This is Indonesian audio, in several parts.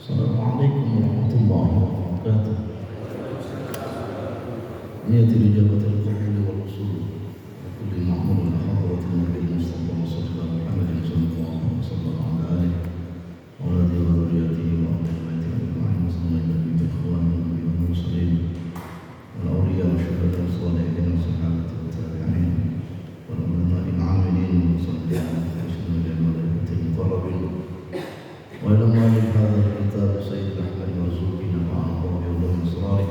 Assalamualaikum warahmatullahi wabarakatuh. Niyati lijabatil qabuli wal usul kulli ma'murun hadratin nabiy Mustafa sallallahu alaihi wasallam wa alihi wa ala dhurriyyatihi wa ahli ajma'in muslimin wa ikhwanin wa muslimin wal awliya wa syuhada shalihin wa sahabati wa tabi'in wal ulama'i al-'amilin wa sallallahu alaihi wa sallam وإلى مؤلف هذا الكتاب سيد أحمد مرزوقي نفعنا الله بعلوم أسراره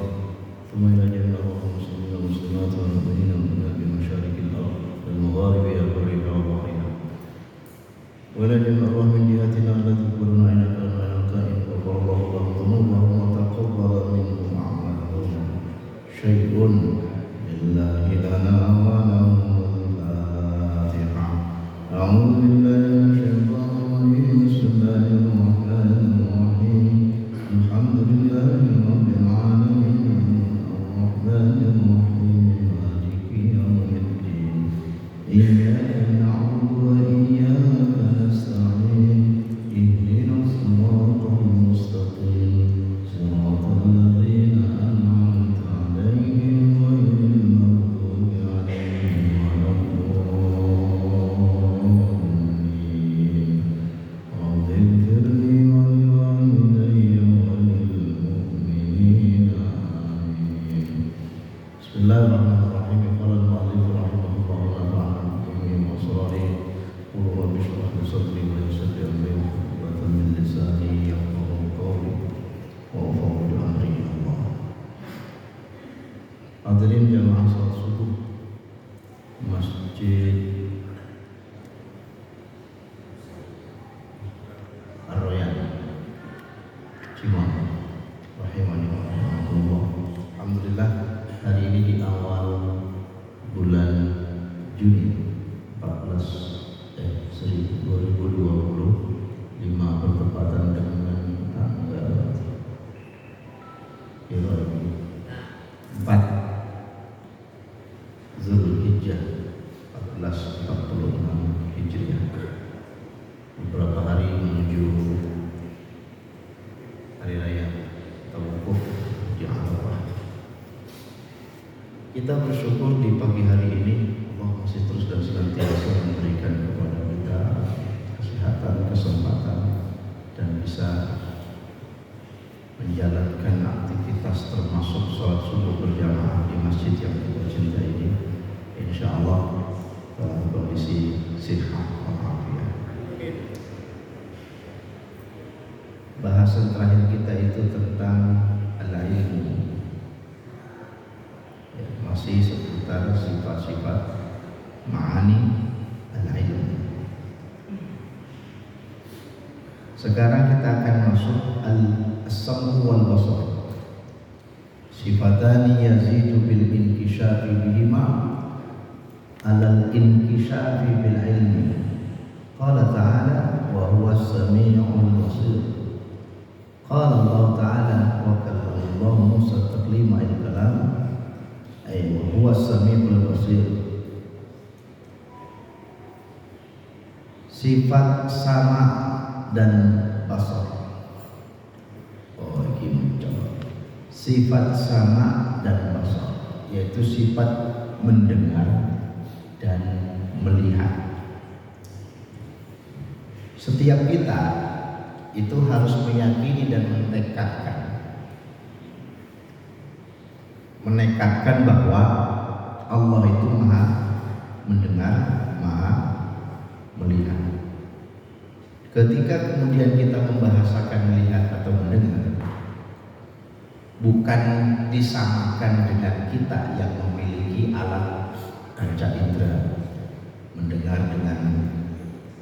ثم إلى جميع المسلمين والمسلمات والمؤمنين والمؤمنات بمشارق الأرض والمغاربها برها وبحرها وإلى جميع أرواح من جهتنا التي كلنا إنك من الكائن غفر الله لهم ذنوبهم وتقبل منهم أعمالهم شيء لله لنا ولهم الفاتحة أعوذ بالله من الشيطان الرجيم بسم الله الرحمن الرحيم الحمد لله رب العالمين الرحمن الرحيم مالك يوم الدين إياك نعبد وإياك نستعين اهدنا الصراط المستقيم صراط الذين أنعمت عليهم غير المغضوب عليهم ولا الضالين رب اغفر لي ولوالدي وللمؤمنين آمين. بسم الله الرحمن الرحيم. قال المؤلف رحمه الله ونفعنا بحكمه وأسراره. قل رب اشرح لي صدري ويسر لي أمري واحلل عقدة من لساني يفقهوا قولي وأفوض أمري إلى الله. Hadirin jamaah salat subuh Masjid Ar-Royan Cimon rahimani wa rahmatullah. Alhamdulillah, hari ini di awal bulan Juni 2025 bertepatan dengan tanggal 4 Zulhijjah 1446 Hijriah. Beberapa hari menuju hari raya Tawukuf di Arafah. Kita bersyukur di pagi hari ini Allah masih terus dan senantiasa memberikan kepada kita kesehatan, kesempatan, dan bisa menjalankan aktivitas termasuk sholat subuh berjamaah di masjid yang kita cintai ini, insya Allah dalam kondisi sehat walafiat. Bahasan terakhir kita itu tentang al-ilmu, ya, masih seputar sifat-sifat ma'ani al-ilmu. Sekarang kita akan masuk al-sam'u wal basar. Sifatani yazidu bil inkishafi bihima alal inkishafi bil ilmi. Qala ta'ala wa huwa as-sami'ul basir. Qala Allah ta'ala wa kallama Allah Musa taklima al-kalam ay wa huwa as-sami'ul basir. Sifat sama dan basar. Oh, ini coba. Sifat sama dan basar, yaitu sifat mendengar dan melihat. Setiap kita itu harus meyakini dan menekadkan bahwa Allah itu maha mendengar, maha melihat. Ketika kemudian kita membahasakan melihat atau mendengar, bukan disamakan dengan kita yang memiliki alat panca indera, mendengar dengan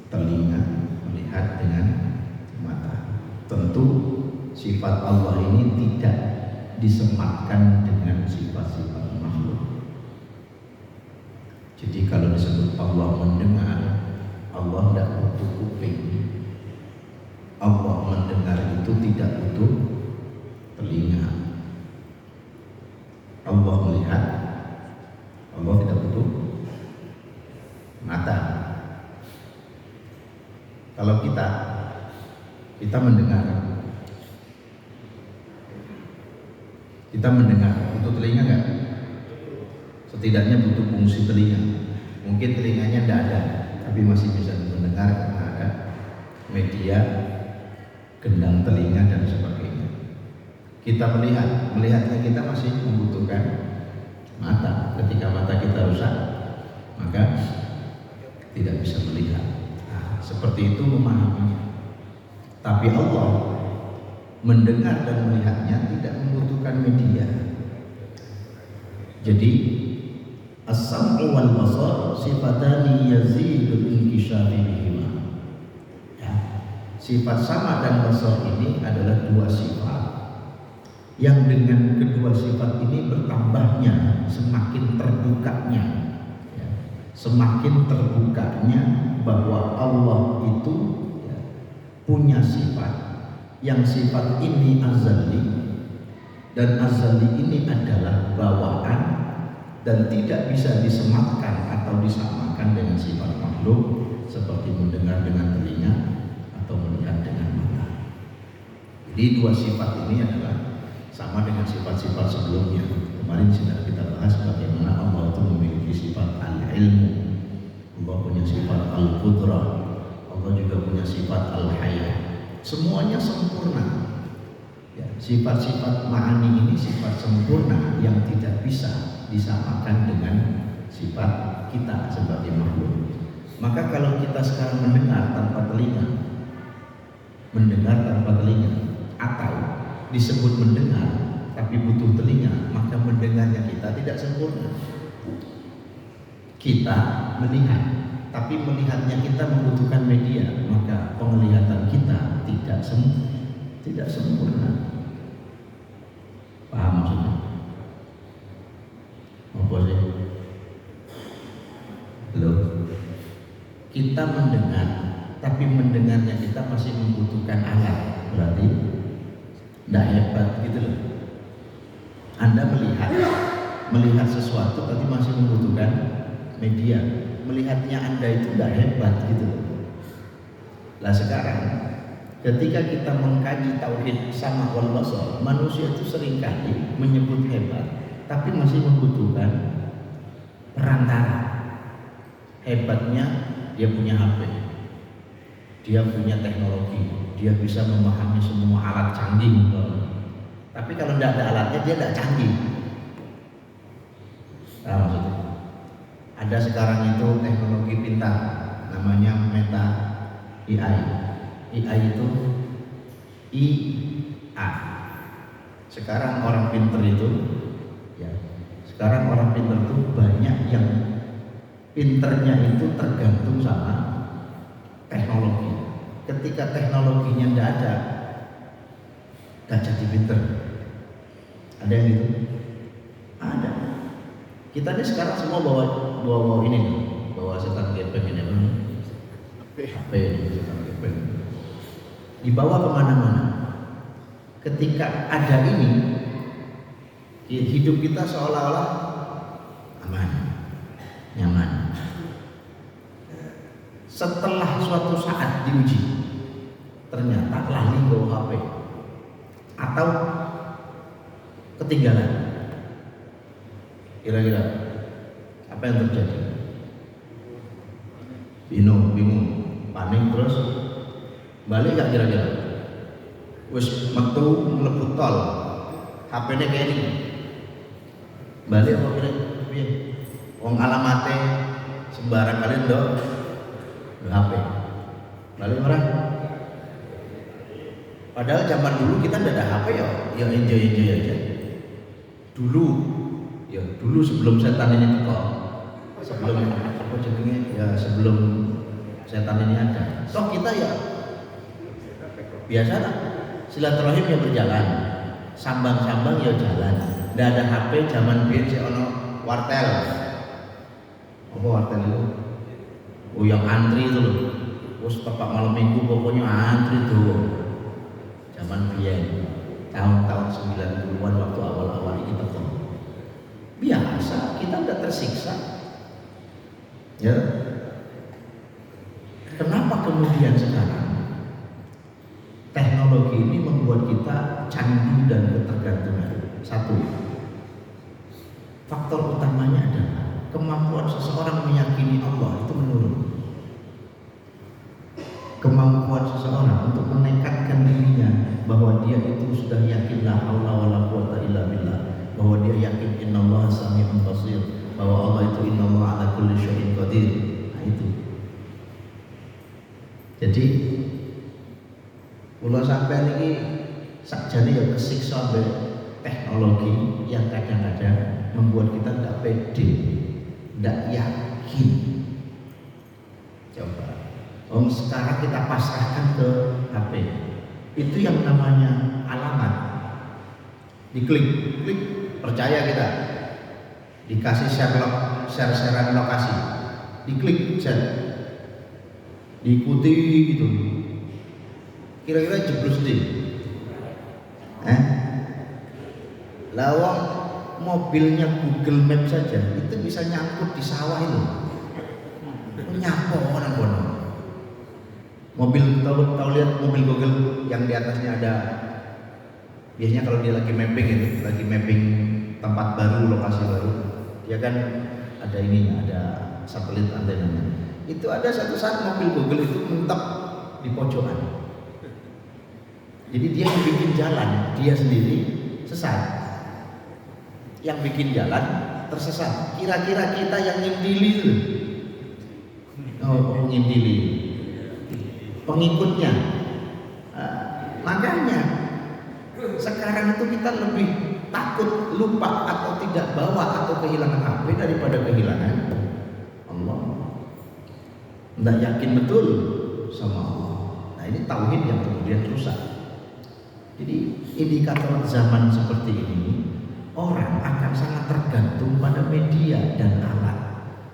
telinga, melihat dengan mata. Tentu sifat Allah ini tidak disematkan dengan sifat-sifat makhluk. Jadi kalau disebut Allah mendengar, Allah tidak butuh kuping. Allah mendengar itu tidak butuh telinga. Allah melihat, Allah tidak butuh mata. Kalau kita mendengar, Kita mendengar, butuh telinga nggak? Setidaknya butuh fungsi telinga. Mungkin telinganya tidak ada, tapi masih bisa mendengar karena ada media, gendang telinga dan sebagainya. Kita melihatnya kita masih membutuhkan mata. Ketika mata kita rusak, maka tidak bisa melihat. Nah, seperti itu memahaminya. Tapi Allah mendengar dan melihatnya tidak membutuhkan media. Jadi as-sam'u wal basar sifatani yazidu inkishafi bihima. Ya. Sifat sama dan basar ini adalah dua sifat yang dengan kedua sifat ini bertambahnya, semakin terbukanya, ya, semakin terbukanya bahwa Allah itu, ya, punya sifat yang sifat ini azali, dan azali ini adalah bawaan dan tidak bisa disematkan atau disamakan dengan sifat makhluk seperti mendengar dengan telinga atau melihat dengan mata. Jadi dua sifat ini adalah sama dengan sifat-sifat sebelumnya. Kemarin sudah kita bahas bagaimana Allah itu memiliki sifat al-ilmu, Allah punya sifat al-qudrah, Allah juga punya sifat al-hayah. Semuanya sempurna. Ya, sifat-sifat ma'ani ini sifat sempurna yang tidak bisa disamakan dengan sifat kita sebagai makhluk. Maka kalau kita sekarang mendengar tanpa telinga, atau disebut mendengar tapi butuh telinga, maka mendengarnya kita tidak sempurna. Kita melihat, tapi melihatnya kita membutuhkan media, maka penglihatan kita tidak sempurna. Paham maksudnya? Apa sih? Belum. Kita mendengar, tapi mendengarnya kita masih membutuhkan alat, berarti tidak hebat gitu loh. Anda melihat sesuatu tapi masih membutuhkan media. Melihatnya Anda itu tidak hebat gitu loh. Lah sekarang ketika kita mengkaji tauhid sama wal basar, manusia itu seringkali menyebut hebat tapi masih membutuhkan perantara. Hebatnya dia punya HP, dia punya teknologi, dia bisa memahami semua alat canggih. Tapi kalau tidak ada alatnya dia tidak canggih. Nah, maksudnya ada sekarang itu teknologi pintar namanya Meta AI. AI itu IA. Sekarang orang pintar itu, ya, sekarang orang pintar itu banyak yang pinternya itu tergantung sama teknologi. Ketika teknologinya tidak ada, tidak jadi pinter. Ada yang gitu? Ada. Kita ini sekarang semua bawa ini nih, bawa setan gepeng ini, HP ini setan gepeng. Dibawa kemana-mana. Ketika ada ini, hidup kita seolah-olah aman, nyaman. Setelah suatu saat diuji, ternyata lali bawa HP atau ketinggalan. Kira-kira apa yang terjadi? Bingung, panik, terus balik gak kira-kira? Wis metu mlebu tol, HP-ne kayak ini. Balik apa kira-kira? Wong alamate sembarang kali ndok HP. Balik marah. Padahal zaman dulu kita nggak ada HP ya enjoy aja. Dulu sebelum setan ini teko, sebelum setan ini ada. Toh kita ya biasa lah, silaturahim ya berjalan, sambang-sambang ya jalan. Nggak ada HP zaman biyen sik ono wartel. Apa wartel itu? Oh yang antri itu loh. Terus tepat malam minggu pokoknya antri tuh. Zaman biyen tahun-tahun 90-an waktu awal-awal ini teko. Biasa, kita udah tersiksa. Ya. Kenapa kemudian sekarang teknologi ini membuat kita candu dan ketergantungan? Satu, Faktor utamanya adalah kemampuan seseorang meyakini Allah itu menurun. Kemampuan seseorang untuk menekatkan dirinya bahwa dia itu sudah yakin la haula wala quwata illa billah, bahwa dia yakin innallaha sami'un basir, bahwa Allah itu innallaha ala kulli syai'in qadir. Nah itu. Jadi kula sampeyan iki sakjane ya kesiksa ambek teknologi yang kadang-kadang membuat kita tidak pede, tidak yakin. Coba, sekarang kita pasrahkan ke HP. Itu yang namanya alamat. Diklik, klik, percaya kita. Dikasih share-sharean lokasi. Diklik, share. Diikuti gitu. Kira-kira jeblos deh. Lawang mobilnya Google Maps saja itu bisa nyangkut di sawah itu. Nyapo orang kono. Mobil tahu lihat mobil Google yang di atasnya ada, biasanya kalau dia lagi mapping itu, lagi mapping tempat baru, lokasi baru, dia kan ada ininya, ada satelit antenanya. Itu ada satu saat mobil Google itu mentok di pojokan. Jadi dia yang bikin jalan, dia sendiri sesat. Yang bikin jalan tersesat. Kira-kira kita yang ngindili itu, ngindili pengikutnya. Makanya sekarang itu kita lebih takut lupa atau tidak bawa atau kehilangan HP daripada kehilangan Allah. Tidak yakin betul sama Allah. Nah ini tauhid yang kemudian rusak. Jadi indikator zaman seperti ini, orang akan sangat tergantung pada media dan alat.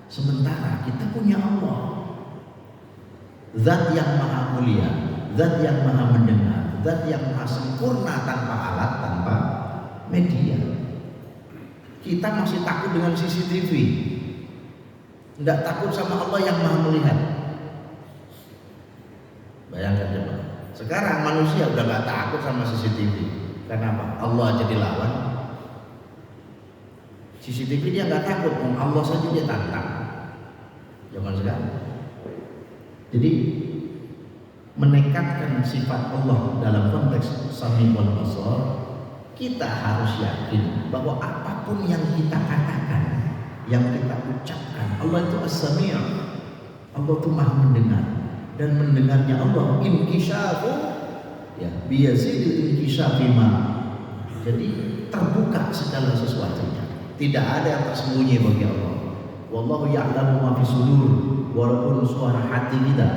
Sementara kita punya Allah, Zat yang maha mulia, Zat yang maha mendengar, Zat yang maha sempurna tanpa alat, tanpa media. Kita masih takut dengan CCTV, tidak takut sama Allah yang maha melihat. Bayangkan coba. Sekarang manusia udah gak takut sama CCTV. Kenapa? Allah jadi lawan. CCTV dia gak takut, Allah saja dia tantang. Zaman sekarang. Jadi menekatkan sifat Allah dalam konteks Sami wal Basar, kita harus yakin bahwa apapun yang kita katakan, yang kita ucapkan, Allah itu As-Sami'. Allah itu maha mendengar. Dan mendengarnya Allah inkisyafu ya biyazidil inkisyafi ma. Jadi terbuka segala sesuatunya. Tidak ada yang tersembunyi bagi Allah. Wallahu ya'lamu ma fi sudur. Walaupun suara hati kita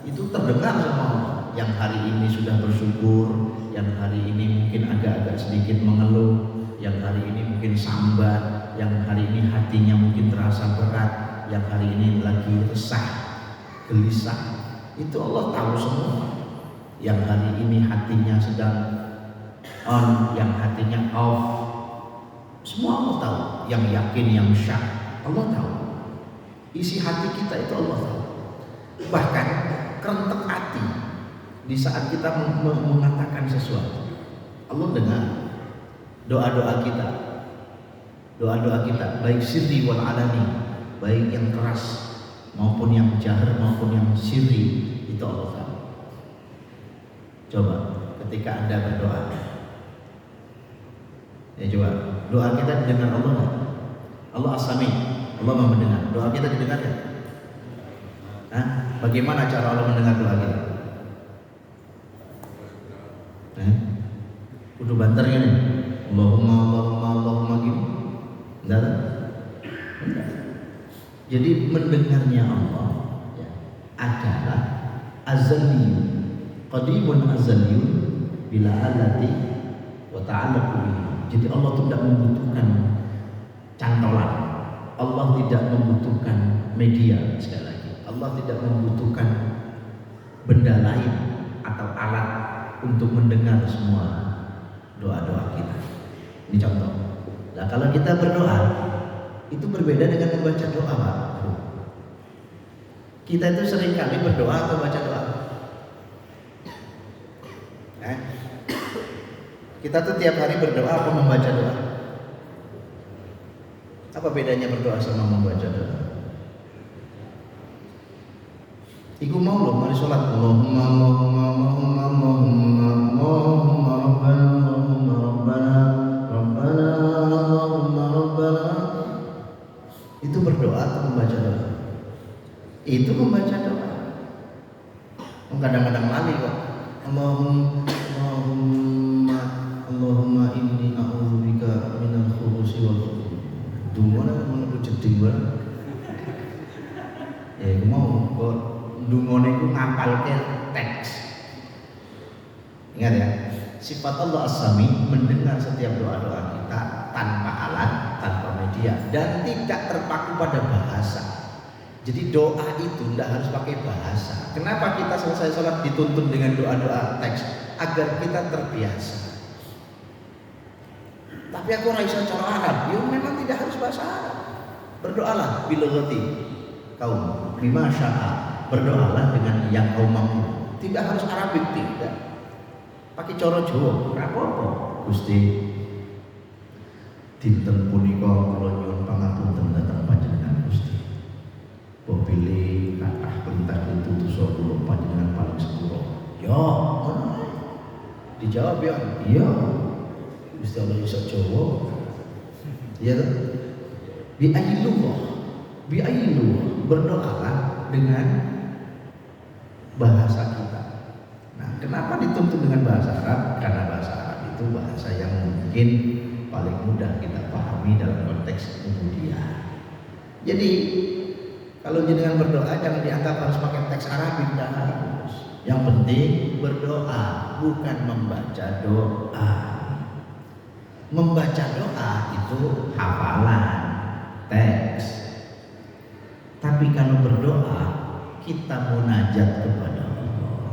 itu terdengar sama Allah. Yang hari ini sudah bersyukur, yang hari ini mungkin agak-agak sedikit mengeluh, yang hari ini mungkin sambat, yang hari ini hatinya mungkin terasa berat, yang hari ini lagi resah, gelisah. Itu Allah tahu semua. Yang hari ini hatinya sedang on, yang hatinya off, semua Allah tahu. Yang yakin, yang syak, Allah tahu. Isi hati kita itu Allah tahu. Bahkan kerentek hati di saat kita mengatakan sesuatu, Allah dengar doa-doa kita. Doa-doa kita baik sirri wal alani, baik yang keras maupun yang jahar maupun yang sirri, itu Allah tahu. Coba ketika Anda berdoa, ya coba doa kita didengar Allah nggak? Allah As-Sami, Allah mau mendengar. Doa kita didengar ya? Nah, bagaimana cara Allah mendengar doa kita? Kudu banter kan ya? Allahumma gini. Enggak. Jadi mendengarnya Allah ya, adalah azali, qadimun azaliyun bila alati wa ta'ala. Jadi Allah tidak membutuhkan cantolan, Allah tidak membutuhkan media. Sekali lagi, Allah tidak membutuhkan benda lain atau alat untuk mendengar semua doa-doa kita. Ini contoh. Nah kalau kita berdoa itu berbeda dengan membaca doa, Pak. Kita itu seringkali berdoa atau baca doa. Kita tuh tiap hari berdoa atau membaca doa. Apa bedanya berdoa sama membaca doa? Iku mau loh, mari sholat. Allahumma Allahumma Allahumma Allahumma Allahumma Rabbana Allahumma Rabbana Rabbana Allahumma Rabbana. Itu berdoa atau membaca doa? Itu membaca doa. Kadang-kadang lali kok. Allahumma Allahumma inni a'udzubika minal khubuthi wal khubuth. Dungane menepu jeding wae. Ya iku mau kok dungane iku ngapalke teks. Ingat ya, sifat Allah As-Sami mendengar setiap doa-doa kita tanpa alat, tanpa media dan tidak terpaku pada bahasa. Jadi doa itu tidak harus pakai bahasa. Kenapa kita selesai sholat dituntun dengan doa-doa teks? Agar kita terbiasa. Tapi aku raisa cara Arab, ya memang tidak harus bahasa Arab. Berdoalah bilughati kaum bima syaa. Berdoalah dengan yang kau mampu. Tidak harus Arabik, tidak. Pakai cara Jawa, ora apa-apa. Gusti dinten punika kula nyuwun pangapunten dhateng panjenengan Gusti. Mbok pilih kathah perintah ditutusa kula panjenengan paling sepuro. Ya, ngono. Dijawab ya, iya. Gusti Allah iso Jawa. Iya toh? Bi'ayyillah. Berdoalah dengan bahasa kita. Nah, kenapa dituntut dengan bahasa Arab? Karena bahasa Arab itu bahasa yang mungkin paling mudah kita pahami dalam konteks ubudiyah. Jadi kalau jenengan berdoa jangan dianggap harus pakai teks Arabik, tidak harus. Yang penting berdoa, bukan membaca doa. Membaca doa itu hafalan, teks. Tapi kalau berdoa kita munajat kepada Allah.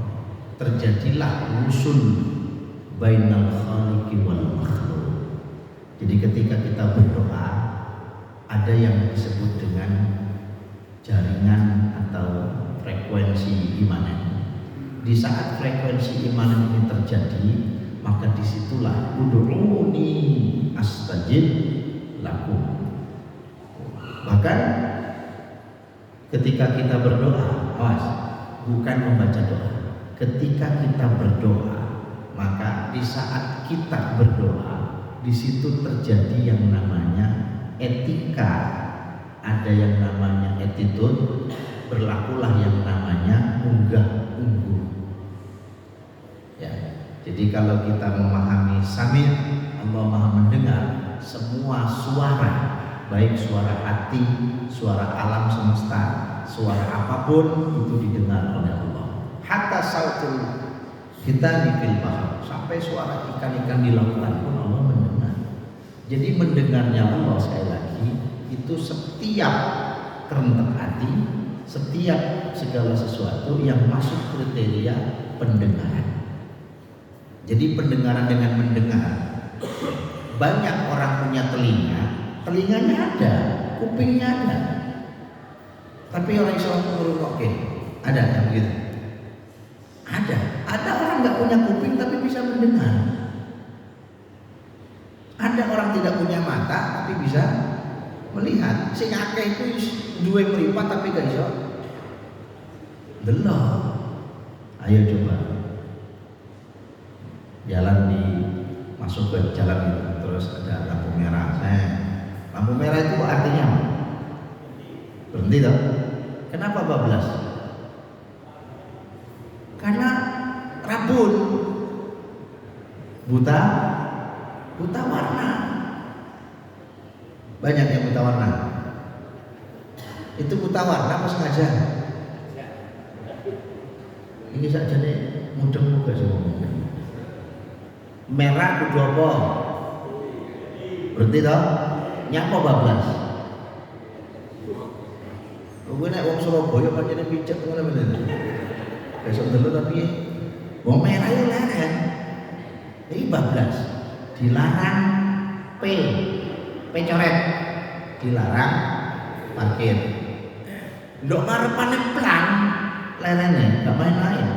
Terjadilah usul bainal khaliqi wal makhluk. Jadi ketika kita berdoa ada yang disebut dengan jaringan atau frekuensi imanen. Di saat frekuensi imanen ini terjadi, maka disitulah ud'uni astajib lakum. Bahkan ketika kita berdoa, awas, bukan membaca doa. Ketika kita berdoa, maka di saat kita berdoa, di situ terjadi yang namanya etika, ada yang namanya attitude, berlakulah yang namanya unggah-ungguh. Ya, jadi kalau kita memahami Sami', Allah Maha mendengar semua suara, baik suara hati, suara alam semesta, suara apapun itu didengar oleh Allah. Hatta sautul kita di fil bahr, sampai suara ikan-ikan di lautan pun Allah mendengar. Jadi mendengarnya Allah sekali lagi itu setiap kerentak hati, setiap segala sesuatu yang masuk kriteria pendengaran. Jadi pendengaran dengan mendengar. Banyak orang punya telinga, telinganya ada, kupingnya ada, tapi orang Islam oke, ada yang begitu. Ada orang nggak punya kuping tapi bisa mendengar. Ada orang tidak punya mata tapi bisa melihat. Sing akeh itu duwe mripat tapi gak iso delok. Ayo coba jalan masuk ke jalan itu, terus ada lampu merah. Lampu merah itu artinya apa? Berhenti toh? Kenapa bablas? Karena rabun, buta warna. Banyak yang buta warna. Itu buta warna apa sengaja? Ini saja nih mudeng muka semua. Merah kudu apa? Berarti toh nyapa bablas. Gue nek wong Surabaya pancene picet ngono bener. Besok dulu tapi wong merah yo leren. Iki bablas. Dilarang P coret. Dilarang parkir. Ndok ngarepane pelan lerene, gak main-main.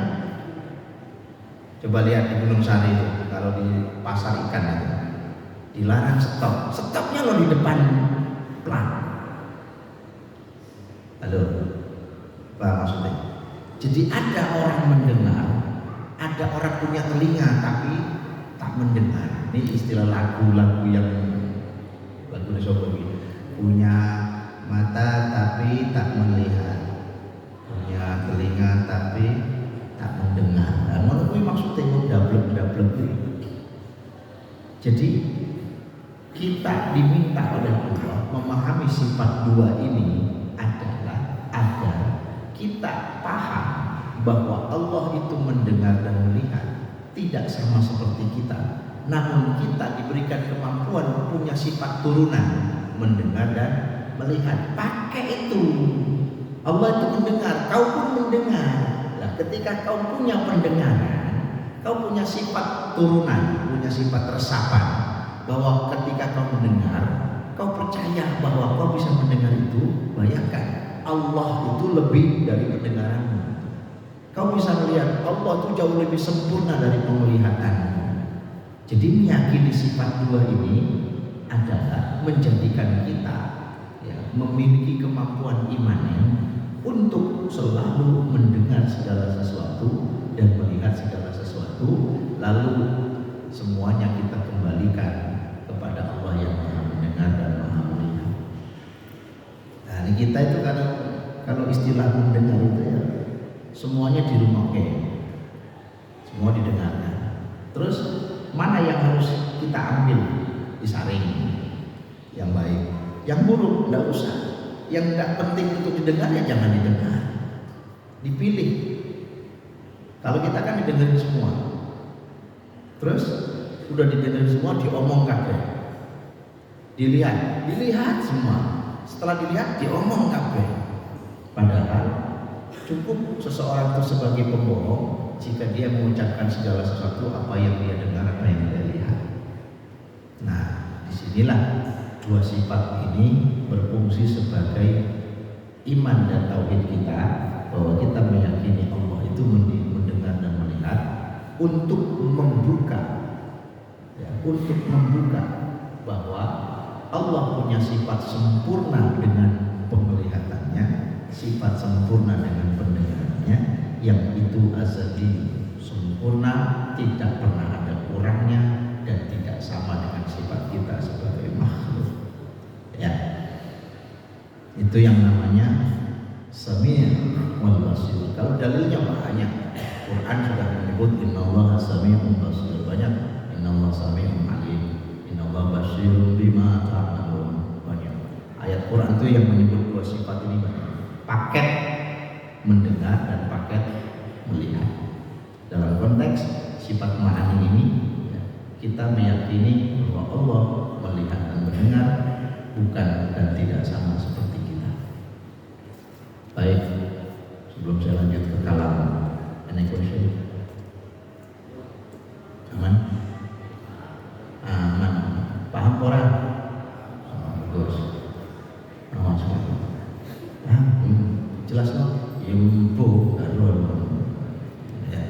Coba lihat di Gunung Sari itu, kalau di pasar ikan itu dilarang stop. Stopnya lo di depan pelan. Halo, apa maksudnya? Jadi ada orang mendengar, ada orang punya telinga tapi tak mendengar. Ini istilah lagu-lagu yang lagu Sobogi. Punya mata tapi tak melihat, punya telinga tapi tak mendengar. Nah, ngono kuwi maksudnya wong dablek-dablek kuwi. Jadi kita diminta oleh Allah memahami sifat dua ini adalah agar kita paham bahwa Allah itu mendengar dan melihat tidak sama seperti kita, namun kita diberikan kemampuan punya sifat turunan mendengar dan melihat. Pakai itu, Allah itu mendengar, kau pun mendengar. Nah, ketika kau punya pendengaran, kau punya sifat turunan, punya sifat resapan, bahwa ketika kau mendengar, kau percaya bahwa kau bisa mendengar itu. Bayangkan, Allah itu lebih dari pendengaranmu. Kau bisa melihat Allah itu jauh lebih sempurna dari penglihatanmu. Jadi meyakini sifat dua ini adalah menjadikan kita memiliki kemampuan imannya untuk selalu mendengar segala sesuatu dan melihat segala sesuatu, lalu semuanya kita kembalikan kepada Allah yang Maha Mendengar dan Maha Melihat. Nah, ini kita itu kalau istilah mendengar itu ya semuanya di rumah semua didengarkan. Terus mana yang harus kita ambil, disaring yang baik, yang buruk tidak usah, yang tidak penting untuk didengar ya jangan didengar, dipilih. Kalau kita kan didengarin semua, terus udah didengarin semua, diomong kabeh, dilihat semua, setelah dilihat diomong kabeh. Padahal cukup seseorang itu sebagai pembohong jika dia mengucapkan segala sesuatu apa yang dia dengar, apa yang dia lihat. Nah, disinilah dua sifat ini berfungsi sebagai iman dan tauhid kita, bahwa kita meyakini Allah itu mendengar dan melihat untuk membuka bahwa Allah punya sifat sempurna dengan penglihatannya, sifat sempurna dengan pendengarannya, yang itu azali, sempurna, tidak pernah ada kurangnya dan tidak sama dengan sifat kita sebagai makhluk. Ya, itu yang namanya Sami' wal Basir. Kalau dalilnya banyak, Quran sudah menyebut innallaha sami'un basir, banyak innallaha sami'un alim, innallaha basirun bima ta'malun, banyak ayat Quran itu yang menyebut dua sifat ini banyak. Paket mendengar dan paket melihat. Dalam konteks sifat ma'ani ini, kita meyakini bahwa Allah melihat dan mendengar, bukan dan tidak sama seperti kita. Baik, sebelum saya lanjut ke kalam, any question? Aman? Aman. Paham orang? Bagus. Awas. Jelas no? Yumpu ya.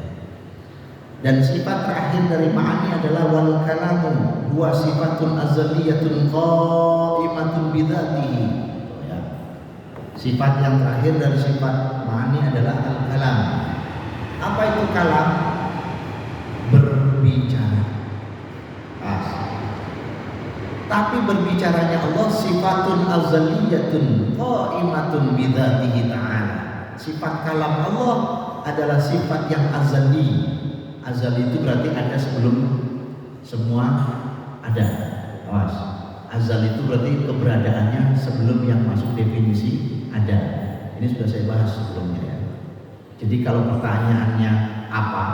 Dan sifat terakhir dari ma'ani adalah wal kalamu huwa sifatun azaliyatun qaimatun bidzatihi. Ya. Sifat yang terakhir dari sifat ma'ani adalah al-kalam. Apa itu kalam? Berbicara. Tapi berbicaranya Allah sifatun azaliyatun qaimatun bidzatihi ta'ala. Sifat kalam Allah adalah sifat yang azali. Azali itu berarti ada sebelum semua ada. Awas. Azali itu berarti keberadaannya sebelum yang masuk definisi ada. Ini sudah saya bahas sebelumnya ya. Jadi kalau pertanyaannya apa,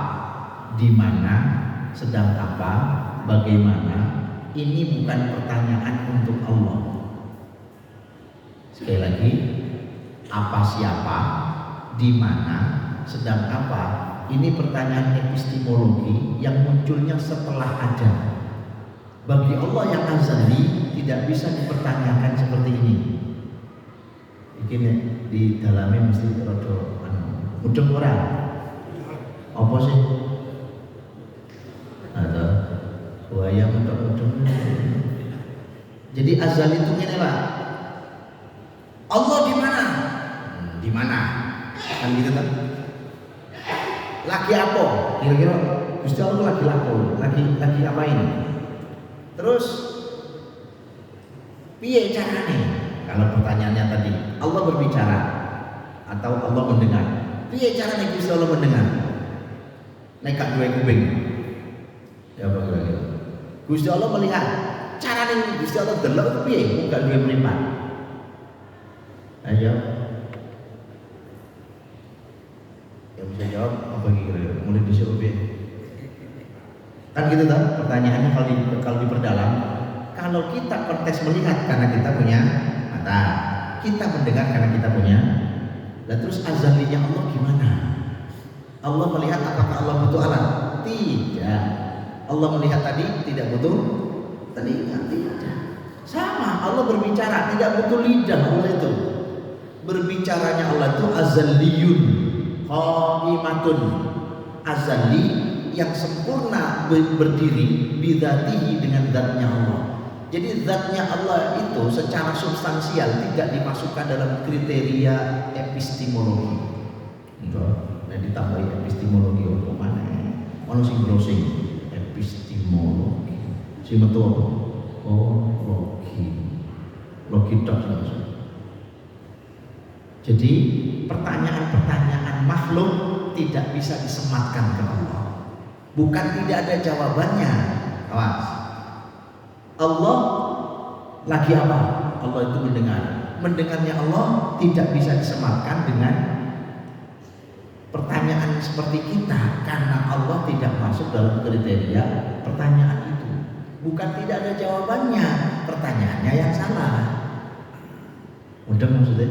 di mana, sedang apa, bagaimana, ini bukan pertanyaan untuk Allah. Sekali lagi, apa siapa, di mana, sedang apa, ini pertanyaan epistemologi yang munculnya setelah ada. Bagi Allah yang azali tidak bisa dipertanyakan seperti ini. Mungkin di dalamnya mesti rodo mudeng orang. Apa sih? Atau buaya mudeng. Jadi azali itu ini Pak. Kan gitu kan? Lagi apa? Kira-kira Gusti Allah lagi lapo, lagi apa ini? Terus piye carane? Kalau pertanyaannya tadi, Allah berbicara atau Allah mendengar? Piye carane Gusti Allah mendengar? Nek dua kuping. Ya apa kira-kira? Gusti Allah melihat. Carane Gusti Allah delok piye? Bukan dua meripat. Ayo. Yang bisa jawab apa kira-kira? Mulai disuruh piye? Kan gitu kan pertanyaannya kalau diperdalam. Kalau kita konteks melihat karena kita punya mata, kita mendengar karena kita punya. Lah terus azalinya Allah gimana? Allah melihat apakah Allah butuh alat? Tidak. Allah melihat tadi tidak butuh telinga, tidak. Sama, Allah berbicara tidak butuh lidah. Allah itu berbicaranya Allah itu azaliyun, qaimatun, azali yang sempurna berdiri bidzatihi dengan zatnya Allah. Jadi zatnya Allah itu secara substansial tidak dimasukkan dalam kriteria epistemologi. Nah ditambah epistemologi apa mana? Ono sing browsing epistemologi. Si metu apa? Oh logi tok maksud. Jadi pertanyaan-pertanyaan makhluk tidak bisa disematkan ke Allah. Bukan tidak ada jawabannya. Awas. Allah lagi apa? Allah itu mendengar. Mendengarnya Allah tidak bisa disematkan dengan pertanyaan seperti kita karena Allah tidak masuk dalam kriteria pertanyaan itu. Bukan tidak ada jawabannya, pertanyaannya yang salah. Mudah maksudnya?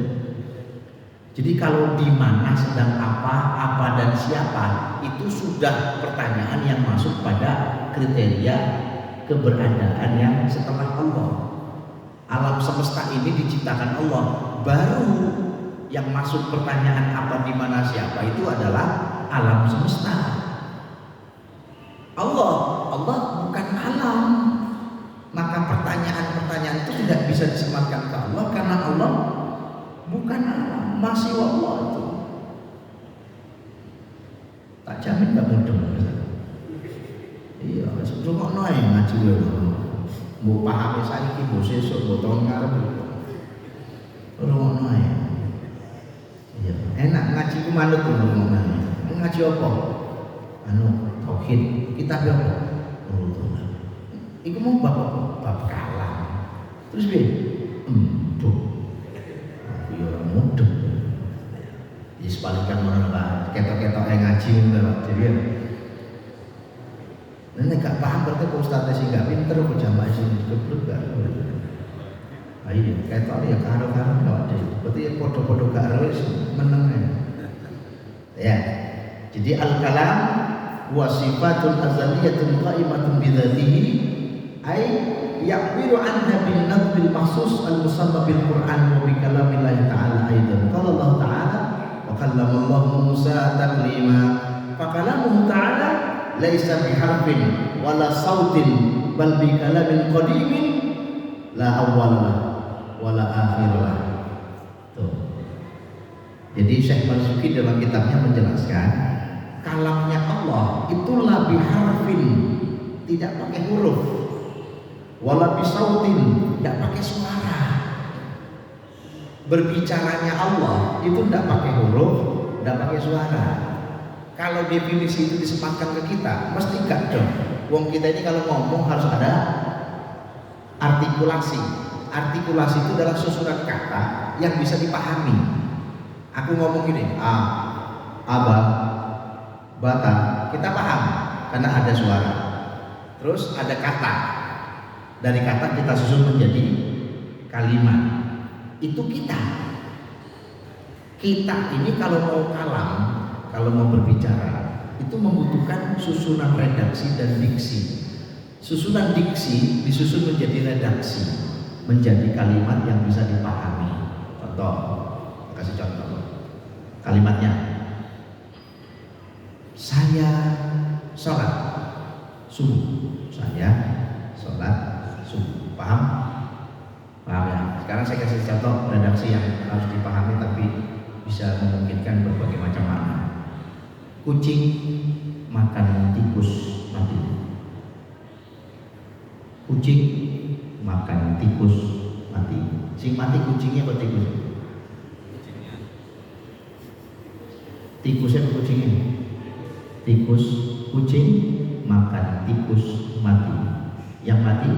Jadi kalau di mana sedang apa dan siapa itu sudah pertanyaan yang masuk pada kriteria keberadaan yang setelah Allah. Alam semesta ini diciptakan Allah, baru yang masuk pertanyaan apa di mana siapa itu adalah alam semesta. Allah bukan alam. Maka pertanyaan-pertanyaan itu tidak bisa disematkan ke Allah karena Allah bukan alam. Masih Allah itu. Tak jamin gak mudah. Iya, sebelum noy ngaji dulu. Mau paham saya ini, mau sesuk, mau tahun ngarep. Belum noy. Iya, enak ngaji ku manut dulu noy. Ngaji apa? Tauhid. Kitab apa? Iku mau bab kalam. Terus piye? Ya mudah. Ya sebalikan mana lah, ketok-ketok yang ngaji enggak jadi. Nek gak paham berarti kok ustaz sing gak pinter kok jamaah sing geblek gak. Ayo ketok ya karo-karo kok. Berarti ya padha-padha gak wis meneng ya. Jadi al-kalam wa sifatun azaliyatun qaimatun bi dzatihi ay ya'biru anha bin nadbil mahsus al-musamma bil Qur'an wa bi kalamillahi ta'ala aidan. Qala Allah ta'ala wa kallama Allah Musa taklima. Fa kalamuhu ta'ala laisa bi harfin wala sautin bal bi kalamin qadimin la awwala wala akhirah. Tuh. Jadi Syekh Marzuki dalam kitabnya menjelaskan kalamnya Allah itulah bi harfin, tidak pakai huruf, wala bisautin, tidak pakai suara. Berbicaranya Allah itu tidak pakai huruf, tidak pakai suara. Kalau definisi itu disematkan ke kita, mesti gak dong. Wong kita ini kalau ngomong harus ada artikulasi. Artikulasi itu adalah susunan kata yang bisa dipahami. Aku ngomong gini, abah, bata, kita paham karena ada suara. Terus ada kata. Dari kata kita susun menjadi kalimat. Itu kita. Kita ini kalau mau kalam, kalau mau berbicara, itu membutuhkan susunan redaksi dan diksi. Susunan diksi disusun menjadi redaksi, menjadi kalimat yang bisa dipahami. Contoh, kasih contoh. Kalimatnya, saya sholat subuh. Saya sholat subuh. Paham? Paham ya? Sekarang saya kasih contoh redaksi yang harus dipahami tapi bisa memungkinkan berbagai macam makna. Kucing makan tikus mati. Kucing makan tikus mati. Sing mati kucingnya apa tikus? Tikusnya apa kucingnya? Tikus. Kucing makan tikus mati. Yang mati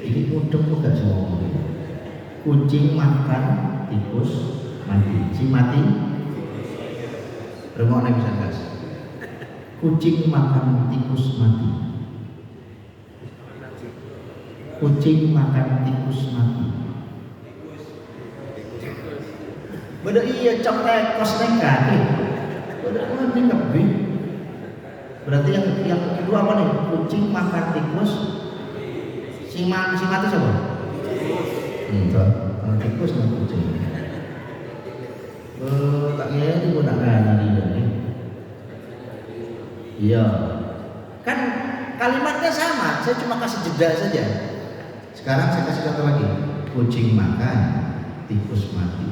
ini mudeng juga semua. Kucing makan tikus mati. Si mati remok nih bisa gas. Kucing makan tikus mati. Kucing makan tikus mati. Beda iya cok tekos nekat. Beda nanti kebih. Berarti yang kedua apa nih? Kucing makan tikus. Si mati siapa? Enggak. Tikus sama kucing. Tak kira itu gue tak kena dia nih. Iya. Kan kalimatnya sama. Saya cuma kasih jeda saja. Sekarang saya kasih satu lagi. Kucing makan, tikus mati.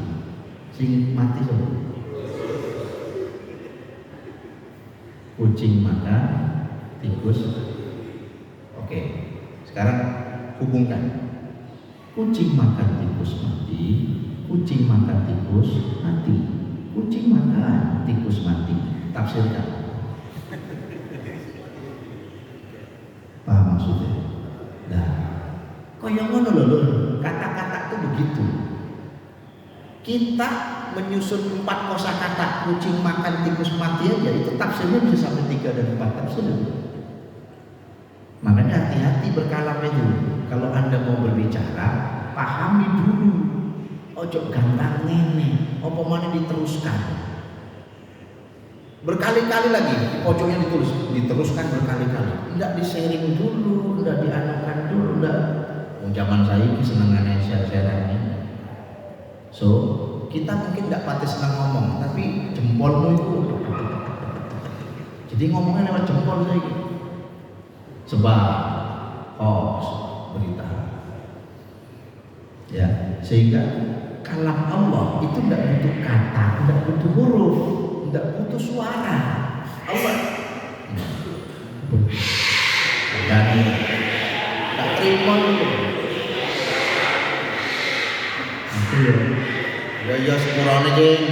Sing mati siapa? Kucing makan, tikus. Oke. Sekarang hubungkan. Kucing makan tikus mati. Kucing makan tikus mati. Kucing makan tikus mati. Tafsirkan. Paham maksudnya? Nah, koyo ngono lho, kata-kata itu begitu. Kita menyusun 4 kosakata kucing makan tikus mati aja itu tafsirnya bisa sampai 3 dan 4 tafsir. Makanya hati-hati berkalam itu. Kalau Anda mau berbicara, pahami dulu. Ojo gantang ngene, apa mana diteruskan. Berkali-kali lagi di pojoknya diteruskan berkali-kali. Tidak di-sharing dulu, tidak dianukan dulu, tidak. Zaman saya ini senengannya share-shareannya. So, kita mungkin tidak pati senang ngomong, tapi jempolmu itu. Jadi ngomongnya lewat jempol saya gitu. Sebab hoax berita. Ya, sehingga kalam Allah itu tidak butuh kata, tidak butuh huruf, tidak butuh suara. Allah dan tak terima itu. Ya sepurane jeng.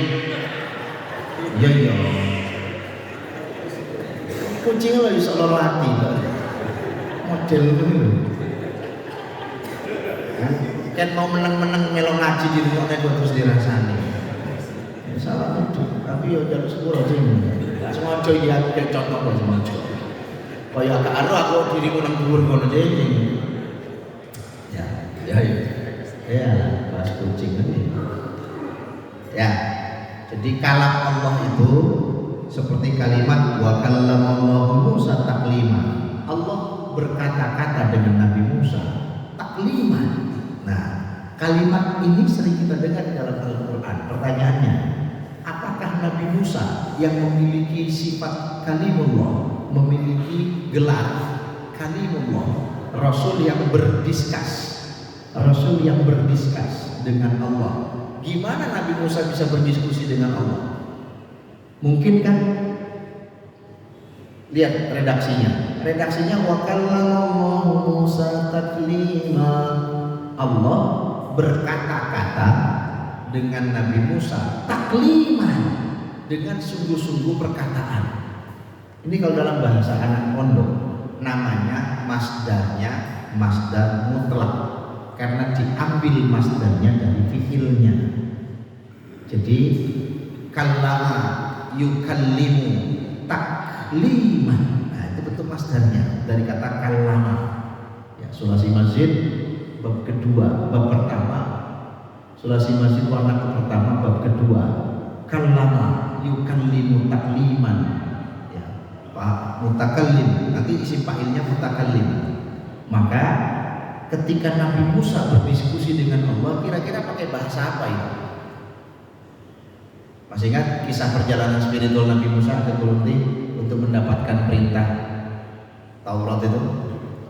Ya. Kucing lo bisa lorati model itu. Kan mau menang-menang melo ngaji di rumah terus dirasani. Salah itu, tapi yo jalur sepuro jeng. Semojo ya aku kayak contoh kok semojo. Kaya agak aru aku diriku nang dhuwur ngono jeng. Ya, bahas kucing ini. Ya, jadi kalam Allah itu seperti kalimat wa kallamallahu Musa taklima. Allah berkata-kata dengan Nabi Musa taklima. Nah, kalimat ini sering kita dengar di dalam Al-Quran. Pertanyaannya, apakah Nabi Musa yang memiliki sifat kalimullah, memiliki gelar kalimullah, Rasul yang berdiskus dengan Allah? Gimana Nabi Musa bisa berdiskusi dengan Allah? Mungkin kan? Lihat redaksinya. Redaksinya wa kallamallahu Musa taklima. Allah berkata-kata dengan Nabi Musa takliman, dengan sungguh-sungguh perkataan. Ini kalau dalam bahasa anak pondok namanya masdarnya masdar mutlak, karena diambil masdarnya dari fiilnya. Jadi kallama yukallimu takliman. Nah, itu bentuk masdarnya dari kata kallama. Ya, sulasi masjid bab kedua, bab pertama. Sulasi masjid warna pertama bab kedua. Kallama yukallimu takliman. Ya, Pak mutakallim. Nanti isi fa'ilnya mutakallim. Maka ketika Nabi Musa berdiskusi dengan Allah, kira-kira pakai bahasa apa itu? Masih ingat kisah perjalanan spiritual Nabi Musa ke Gunung untuk mendapatkan perintah Taurat itu?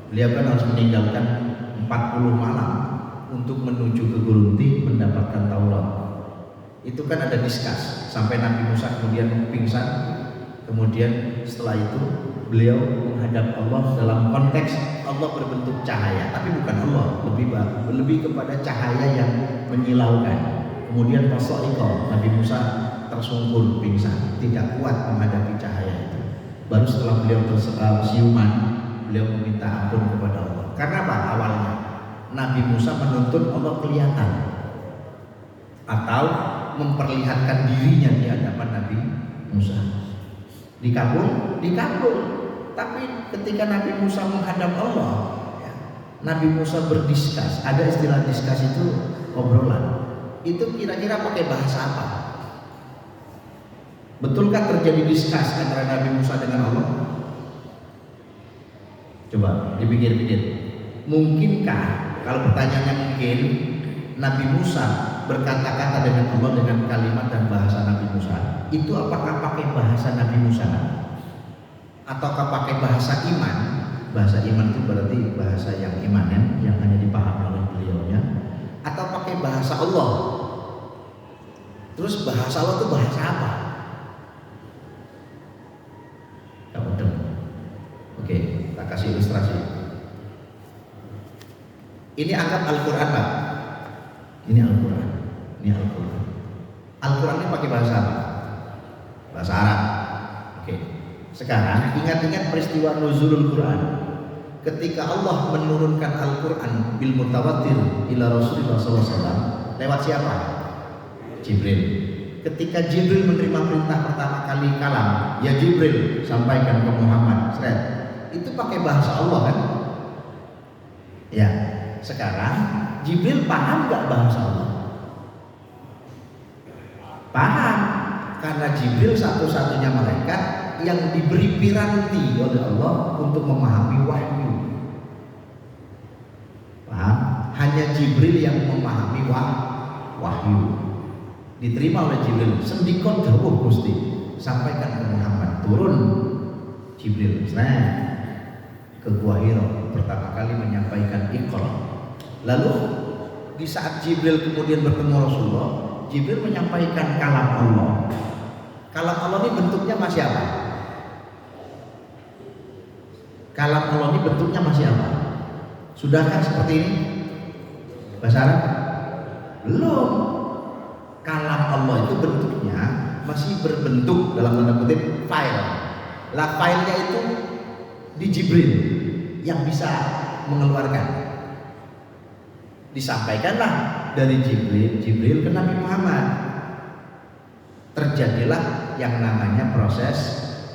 Beliau kan harus meninggalkan 40 malam untuk menuju ke Gurunti mendapatkan Taurat. Itu kan ada diskus sampai Nabi Musa kemudian pingsan. Kemudian setelah itu beliau menghadap Allah dalam konteks Allah berbentuk cahaya, tapi bukan Allah, lebih kepada cahaya yang menyilaukan. Kemudian fasa'iqa, Nabi Musa tersungkur pingsan, tidak kuat menghadapi cahaya itu. Baru setelah beliau siuman, beliau meminta ampun kepada Allah. Karena apa? Awalnya Nabi Musa menuntut Allah kelihatan atau memperlihatkan dirinya di hadapan Nabi Musa. Dikabul. Tapi ketika Nabi Musa menghadap Allah, ya, Nabi Musa berdiskus. Ada istilah diskus itu obrolan. Itu kira-kira pakai bahasa apa? Betulkah terjadi diskus antara Nabi Musa dengan Allah? Coba dipikir-pikir. Mungkinkah, kalau pertanyaannya mungkin, Nabi Musa berkata-kata dengan Allah dengan kalimat dan bahasa Nabi Musa, itu apakah pakai bahasa Nabi Musa ataukah pakai bahasa iman? Bahasa iman itu berarti bahasa yang imanen, yang hanya dipahami oleh beliaunya, atau pakai bahasa Allah? Terus bahasa Allah itu bahasa apa? Kamu dengar? Oke, kita kasih ilustrasi. Ini anggap Al-Quran, Pak. Ini Al-Quran. Al-Quran ini pakai bahasa apa? Bahasa Arab. Oke. Sekarang ingat-ingat peristiwa nuzulul Quran. Ketika Allah menurunkan Al-Quran bil mutawatir ila Rasulullah SAW, lewat siapa? Jibril. Ketika Jibril menerima perintah pertama kali kalam, ya Jibril sampaikan ke Muhammad. Itu pakai bahasa Allah kan? Ya. Sekarang Jibril paham gak bahasa Allah? Paham, karena Jibril satu-satunya malaikat yang diberi piranti oleh Allah untuk memahami wahyu. Paham? Hanya Jibril yang memahami wahyu. Diterima oleh Jibril. Sendikon dawuh Gusti, sampaikan ke Muhammad. Turun Jibril ke Gua Hira, pertama kali menyampaikan Iqra. Lalu di saat Jibril kemudian bertemu Rasulullah, Jibril menyampaikan kalam Allah. Kalam Allah ini bentuknya masih apa? Kalam Allah ini bentuknya masih apa? Sudahkah seperti ini? Bahasa Arab? Belum. Kalam Allah itu bentuknya masih berbentuk dalam tanda kutip file. Lah filenya itu di Jibril yang bisa mengeluarkan. Disampaikanlah dari Jibril ke Nabi Muhammad. Terjadilah yang namanya proses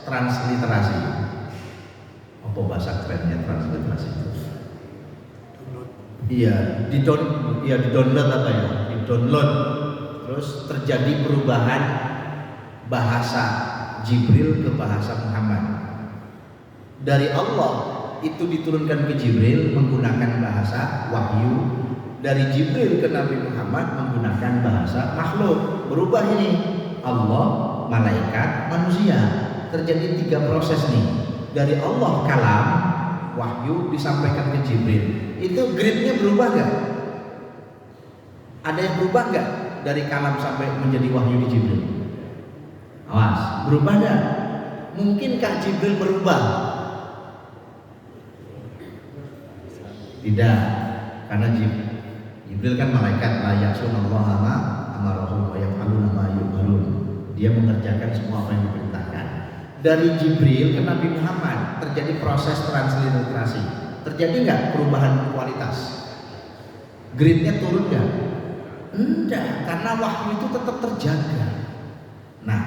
transliterasi. Apa bahasa kerennya transliterasi itu? Iya, di-download apa ya? Di-download. Terus terjadi perubahan bahasa Jibril ke bahasa Muhammad. Dari Allah itu diturunkan ke Jibril menggunakan bahasa wahyu. Dari Jibril ke Nabi Muhammad menggunakan bahasa makhluk. Berubah ini Allah, malaikat, manusia. Terjadi 3 proses nih. Dari Allah kalam, wahyu disampaikan ke Jibril. Itu gridnya berubah gak? Ada yang berubah gak? Dari kalam sampai menjadi wahyu di Jibril? Awas, berubah gak? Mungkinkah Jibril berubah? Tidak, karena Jibril kan malaikat, la ya'sunallaha ma amarahu wa yaf'aluna ma yu'marun. Dia mengerjakan semua apa yang diperintahkan. Dari Jibril ke Nabi Muhammad terjadi proses transliterasi. Terjadi nggak perubahan kualitas? Gridnya turun nggak? Enggak, karena wahyu itu tetap terjaga. Nah,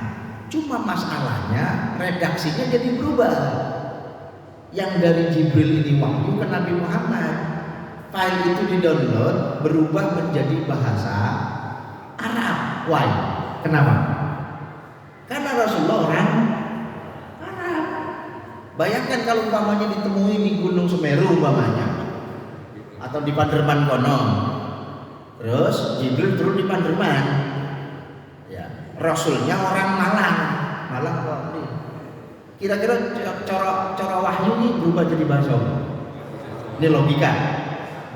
cuma masalahnya redaksinya jadi berubah. Yang dari Jibril ini wahyu ke Nabi Muhammad, file itu di-download berubah menjadi bahasa Arab. Why? Kenapa? Karena Rasulullah orang Arab. Bayangkan kalau umpamanya ditemui di Gunung Semeru umpamanya, atau di Panderman kono. Terus Jibril turun di Panderman. Ya, Rasulnya orang Malang kok nih. Kira-kira cara wahyu ini berubah jadi bahasa apa? Ini logika.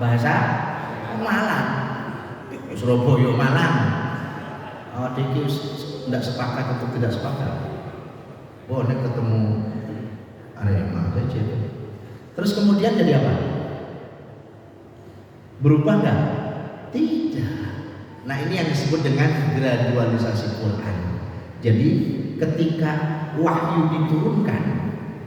Bahasa Malang. Surabaya Malang. Oh, diki tidak sepakat atau tidak sepakat. Boleh ketemu Arema saja. Terus kemudian jadi apa? Berubah nggak? Tidak. Nah, ini yang disebut dengan gradualisasi Quran. Jadi ketika wahyu diturunkan,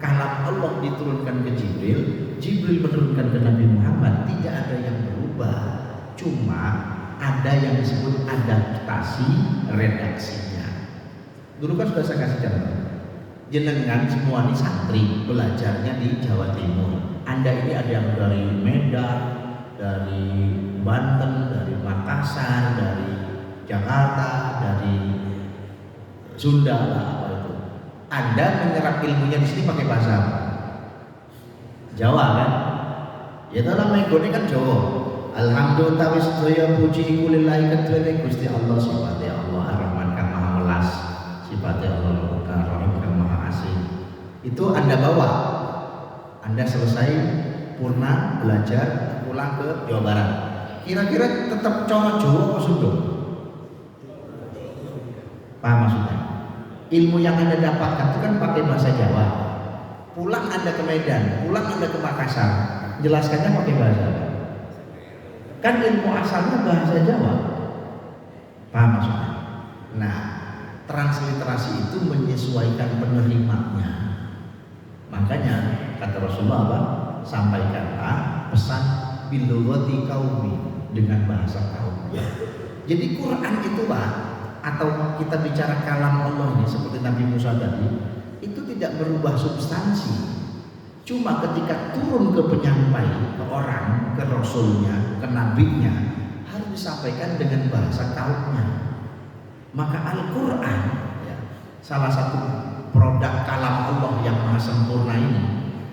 kalam Allah diturunkan ke Jibril, Jibril menurunkan ke Nabi Muhammad, tidak ada yang berubah. Cuma ada yang disebut adaptasi redaksinya. Dulu kan sudah saya kasih contoh. Jenengan semua ini santri belajarnya di Jawa Timur. Anda ini ada yang dari Medan, dari Banten, dari Makassar, dari Jakarta, dari Sunda, apa itu. Anda menyerap ilmunya di sini pakai bahasa apa? Jawa kan? Ya dalam megone kan Jawa. Alhamdulillah wis sedaya puji iku lillahi kedene Gusti Allah sifate Allah Ar-Rahman kang Maha Welas, sifate Allah Ar-Rahim kang Maha Asih. Itu Anda bawa. Anda selesai purna belajar pulang ke Jawa Barat. Kira-kira tetap cara Jawa atau Sunda? Paham maksudnya? Ilmu yang Anda dapatkan itu kan pakai bahasa Jawa. Pulang Anda ke Medan, pulang Anda ke Makassar, jelaskannya pakai bahasa apa? Kan ilmu asalnya bahasa Jawa. Paham maksudnya? Nah, transliterasi itu menyesuaikan penerimanya. Makanya kata Rasulullah apa? Sampaikanlah pesan bilughati qaumi, dengan bahasa kaum. Jadi Quran itu Pak, atau kita bicara kalam Allah ini seperti Nabi Musa tadi, itu tidak berubah substansi. Cuma ketika turun ke penyampai, ke orang, ke rasulnya, ke nabinya, harus disampaikan dengan bahasa kaumnya. Maka Al-Quran ya, salah satu produk kalam Allah yang maha sempurna ini,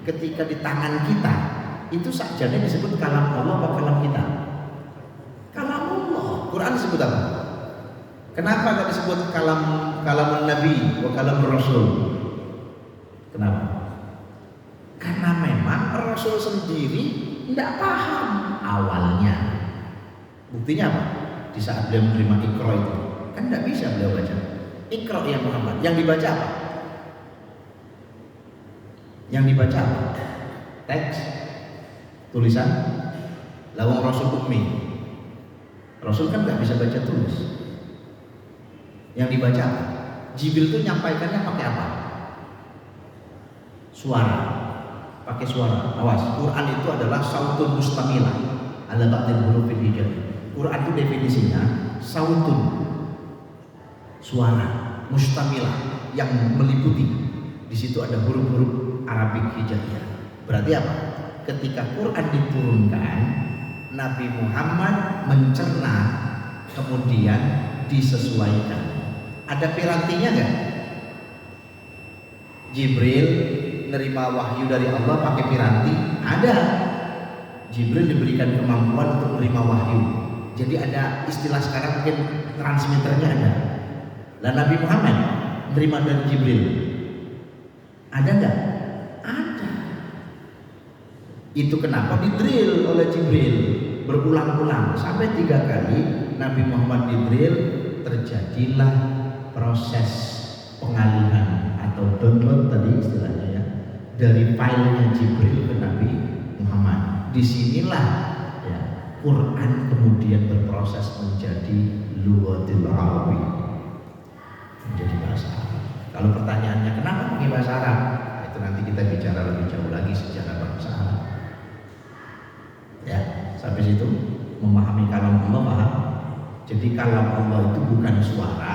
ketika di tangan kita, itu sakjanya disebut kalam Allah atau kalam kita? Kalam Allah. Quran disebut apa? Kenapa gak disebut kalam Nabi atau kalam Rasul? Kenapa? Karena memang Rasul sendiri tidak paham awalnya. Buktinya apa? Di saat beliau menerima Iqra itu, kan tidak bisa beliau baca. Iqra ya Muhammad. Yang dibaca apa? Yang dibaca apa? Teks, tulisan. Lawang Rasul ummi. Rasul kan nggak bisa baca tulis. Yang dibaca apa? Jibril itu nyampaikannya pakai apa? Suara. Pakai suara. Awas, Quran itu adalah sautun mustamilah ala ba'dil hurufil hijaiyah. Quran itu definisinya sautun, suara mustamilah yang meliputi. Di situ ada huruf-huruf Arabik hijaiyah. Berarti apa? Ketika Quran diturunkan, Nabi Muhammad mencerna, kemudian disesuaikan. Ada pirantinya enggak? Jibril nerima wahyu dari Allah pakai piranti? Ada. Jibril diberikan kemampuan untuk menerima wahyu. Jadi ada istilah sekarang mungkin transmitternya ada. Dan Nabi Muhammad menerima dari Jibril. Ada enggak? Ada. Itu kenapa didrill oleh Jibril berulang-ulang sampai 3 kali Nabi Muhammad didrill, terjadilah proses pengalihan atau download tadi istilahnya ya, dari filenya Jibril ke Nabi Muhammad. Disinilah ya, Quran kemudian berproses menjadi lughatil Arabi, menjadi bahasa Arab. Kalau pertanyaannya kenapa pakai bahasa Arab, nah, itu nanti kita bicara lebih jauh lagi sejarah bangsa Arab. Ya, sampai situ memahami kalam Allah paham. Jadi kalam Allah itu bukan suara,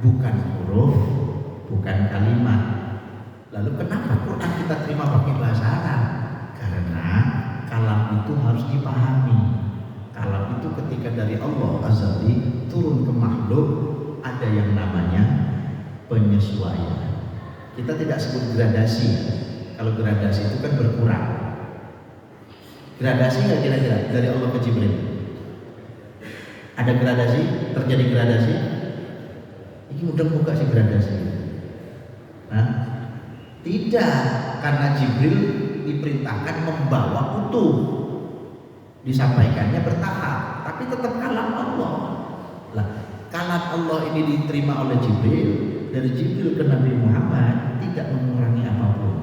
bukan huruf, bukan kalimat. Lalu kenapa Quran kita terima pakai bahasa Arab? Karena kalam itu harus dipahami. Kalam itu ketika dari Allah azali turun ke makhluk, ada yang namanya penyesuaian. Kita tidak sebut gradasi. Kalau gradasi itu kan berkurang. Gradasi nggak kira-kira dari Allah ke Jibril? Ada gradasi? Terjadi gradasi? Ini udah buka sih gradasi. Hah? Tidak, karena Jibril diperintahkan membawa utuh, disampaikannya bertahap, tapi tetap kalam Allah. Lah, kalam Allah ini diterima oleh Jibril, dari Jibril ke Nabi Muhammad tidak mengurangi apapun.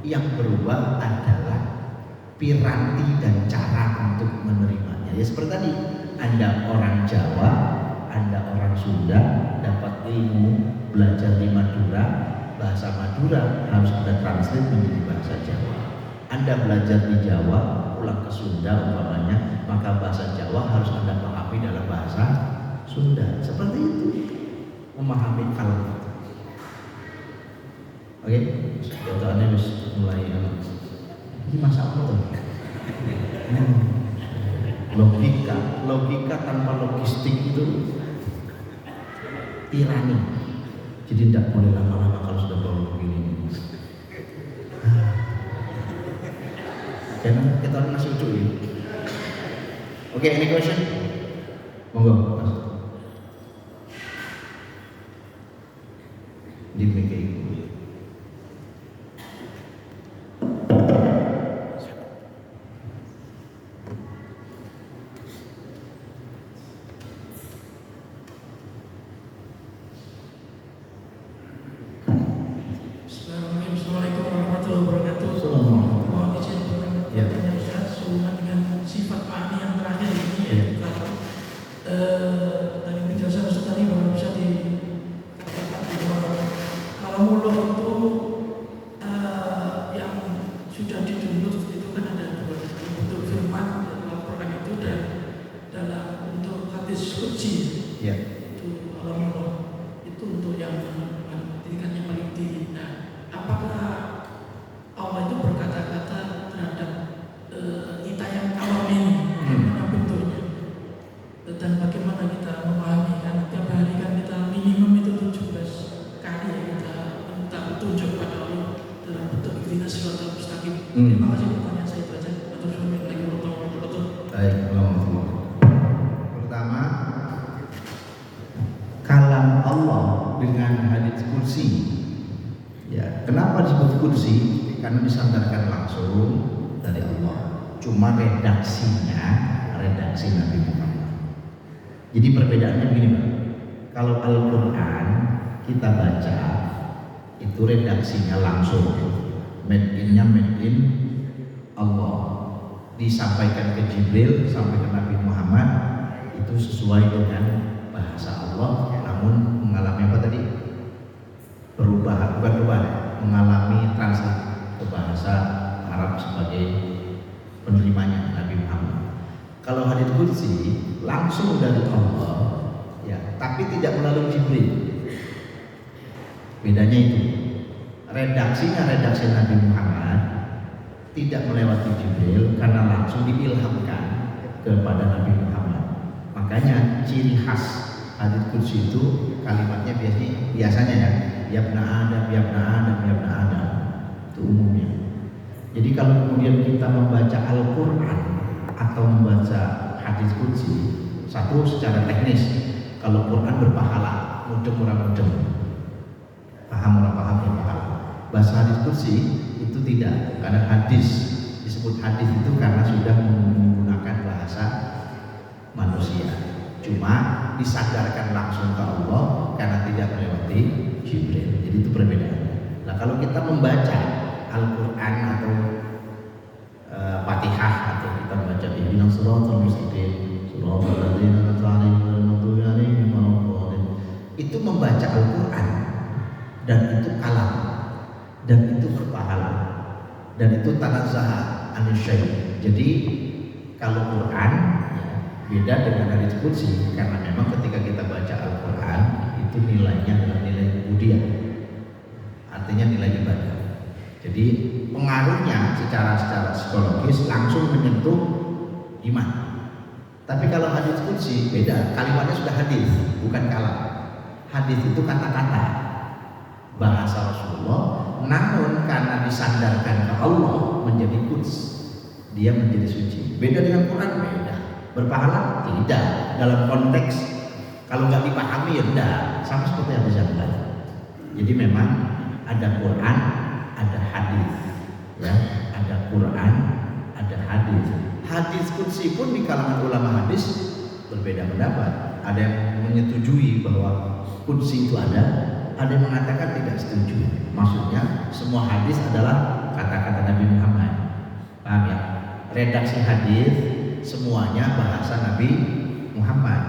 Yang berubah adalah piranti dan cara untuk menerimanya. Ya seperti tadi, Anda orang Jawa, Anda orang Sunda, dapat ilmu, belajar di Madura, bahasa Madura harus Anda translate menjadi bahasa Jawa. Anda belajar di Jawa, pulang ke Sunda umpamanya, maka bahasa Jawa harus Anda pahami dalam bahasa Sunda. Seperti itu, memahami kalam itu. Oke, jawabannya harus mulai ini masalah tuh. Logika tanpa logistik itu tirani. Jadi tidak boleh lama-lama kalau sudah bawa begini. Jangan kita masih lucu ya. Oke, any question? Monggo, Mas. Di meja. Assalamualaikum warahmatullahi wabarakatuh. Mohon izin bertanya Ustaz, sehubungan dengan sifat fahmi yang terakhir ini ya. Dari penjelasan Ustaz tadi bahwa bisa kalau mulut itu yang sudah dituntut itu kan ada dua bentuk firman dalam Al-Quran itu dan dalam bentuk hadis qudsi. Ya. Itu al-mulut itu untuk yang tingkat yang paling tinggi. Nah, apakah Allah itu berkata-kata terhadap kita yang awam ini, bagaimana bentuknya dan bagaimana kita memahami? Karena tiap hari kan kita minimum itu 17 kali ya kita minta petunjuk pada Allah dalam bentuk ikhtinas siratal mustaqim. Terima kasih, pertanyaan saya itu aja. Baik, pertama, kalam Allah dengan hadits kursi. Ya, kenapa disebut kursi? Karena disandarkan langsung dari Allah. Cuma redaksinya redaksi Nabi Muhammad. Jadi perbedaannya begini, Pak. Kalau Al-Quran kita baca itu redaksinya langsung, made in Allah, disampaikan ke Jibril sampai ke Nabi Muhammad itu sesuai dengan bahasa Allah, namun mengalami apa tadi? Bukan perubahan, mengalami translate ke bahasa Arab sebagai penerimanya Nabi Muhammad. Kalau hadits qudsi langsung dari Allah, ya, tapi tidak melalui Jibril. Bedanya itu, redaksinya redaksi Nabi Muhammad tidak melewati Jibril karena langsung diilhamkan kepada Nabi Muhammad. Makanya ciri khas hadits qudsi itu kalimatnya biasanya ya yabna Adam, yabna Adam, yabna Adam. Itu umumnya. Jadi kalau kemudian kita membaca Al-Quran atau membaca hadits qudsi, satu secara teknis, kalau Quran berpahala, mudeng orang mudeng, paham orang paham berpahala. Bahasa hadits qudsi itu tidak, karena hadis disebut hadis itu karena sudah menggunakan bahasa manusia. Cuma disadarkan langsung ke Allah karena tidak melewati Jibril. Jadi itu perbedaannya. Nah, kalau kita membaca Al-Quran atau Fatihah atau kita membaca Ihdinas Shiratal Mustaqim, Shiratal Ladzina An'amta 'alaihim ghairil maghdubi 'alaihim waladdallin, itu membaca Al-Quran dan itu kalam dan itu berpahala dan itu tanazzaha anisyai. Jadi kalau Quran beda dengan hadits qudsi karena memang ketika kita baca Al-Quran itu nilainya adalah nilai ubudiyah, artinya nilai ibadah. Jadi pengaruhnya secara psikologis langsung menyentuh iman. Tapi kalau hadits qudsi beda, kalimatnya sudah hadis, bukan kalam. Hadis itu kata-kata bahasa Rasulullah, namun karena disandarkan ke Allah menjadi quds, dia menjadi suci. Beda dengan Quran, beda. Berpahala? Tidak. Dalam konteks kalau nggak dipahami ya tidak. Sama seperti yang disampaikan. Jadi memang ada Quran, ada hadis, ya, ada Quran, ada hadis. Hadis qudsi pun di kalangan ulama hadis berbeda pendapat. Ada yang menyetujui bahwa qudsi itu ada yang mengatakan tidak setuju. Maksudnya semua hadis adalah kata-kata Nabi Muhammad. Paham ya? Redaksi hadis semuanya bahasa Nabi Muhammad,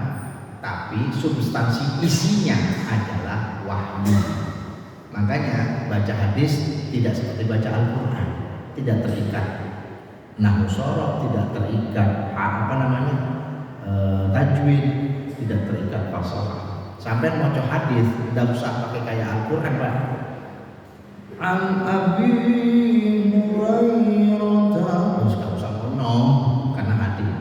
tapi substansi isinya adalah wahyu. Makanya baca hadis tidak seperti baca Al-Quran, tidak terikat nahwu shoroh, tidak terikat tajwid, tidak terikat fasahah. Sampai mau hadis tidak usah pakai kayak Al-Quran, Pak. An Abi Hurairah, terus nggak usah ngomong karena hadis.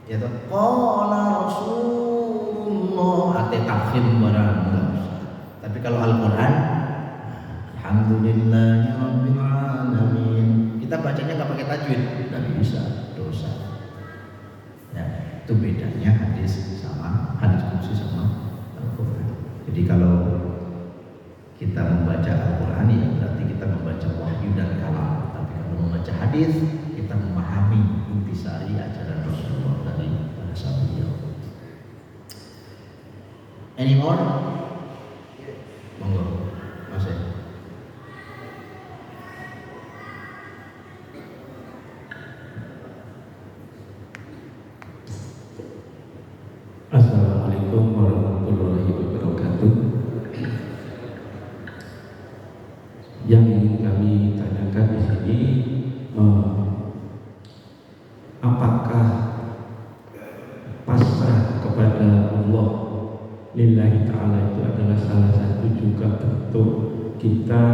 Ya toh, qala Rasulullah, ate tafhim barang nggak usah. Tapi kalau Al-Quran, alhamdulillahirabbil alamin, kita bacanya nggak pakai tajwid, nggak bisa, dosa. Ya, itu bedanya hadis sama hadis qudsi sama Al-Quran. Jadi kalau kita membaca Al-Quran ya berarti kita membaca wahyu dan kalam. Tapi kalau membaca hadis kita memahami intisari ajaran Rasulullah dari bahasa beliau. Any more? Monggo, Mas. Assalamualaikum warahmatullahi wabarakatuh. Yang ingin kami tanyakan di sini, apakah pasrah kepada Allah lillahi ta'ala itu adalah salah satu juga bentuk kita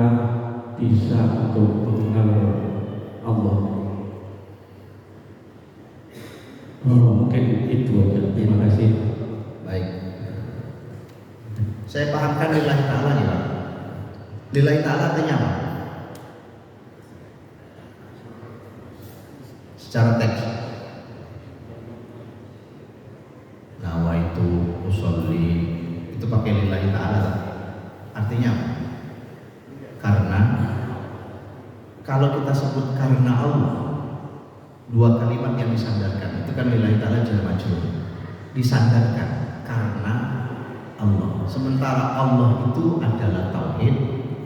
bisa untuk mengenal Allah? Mungkin itu aja. Terima kasih. Baik. Saya pahamkan lillahi ta'ala nih, Pak. Lillahi ta'ala artinya apa? Secara teks. Nawaitu usolli, itu pakai lillahi ta'ala. Artinya apa? Karena kalau kita sebut karena Allah, dua kalimat yang disandarkan itu kan lillahi ta'ala jar majrur, disandarkan karena Allah. Sementara Allah itu adalah tauhid,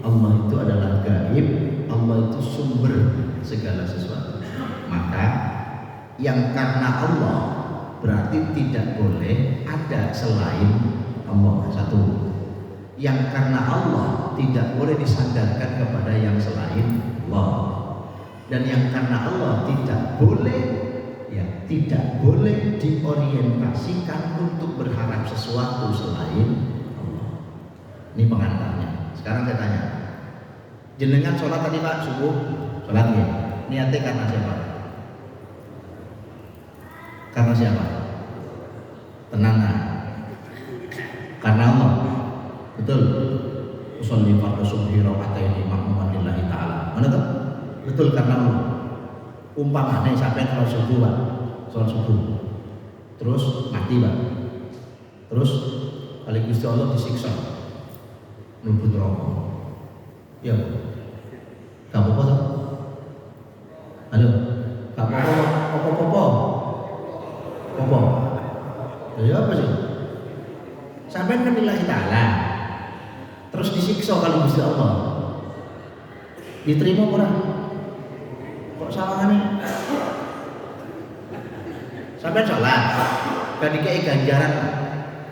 Allah itu adalah gaib, Allah itu sumber segala sesuatu. Maka yang karena Allah berarti tidak boleh ada selain Allah. Satu. Yang karena Allah tidak boleh disandarkan kepada yang selain Allah. Dan yang karena Allah tidak boleh diorientasikan untuk berharap sesuatu selain Allah. Ini pengantarnya. Sekarang saya tanya, jenengan sholat tadi Pak, subuh sholat ya, niatnya karena siapa? Karena siapa? Tenang nah. Karena Allah. Betul. Usolli fardhu subhi raka'ataini ma'muman lillahi ta'ala. Mana tuh? Betul, karena Allah. Umpamanya sampai sholat subuh, Pak. Sholat subuh. Terus mati, Pak. Terus kali Gusti Allah disiksa. Mlebu neraka. Ya. Gak apa-apa tuh. Halo. Gak apa-apa. Apa? Ya apa sih? Sampai kan lillahi ta'ala. Terus disiksa kalau Gusti Allah. Diterima orang. Kok salahane? Sampai sholat, gak dikei ganjaran,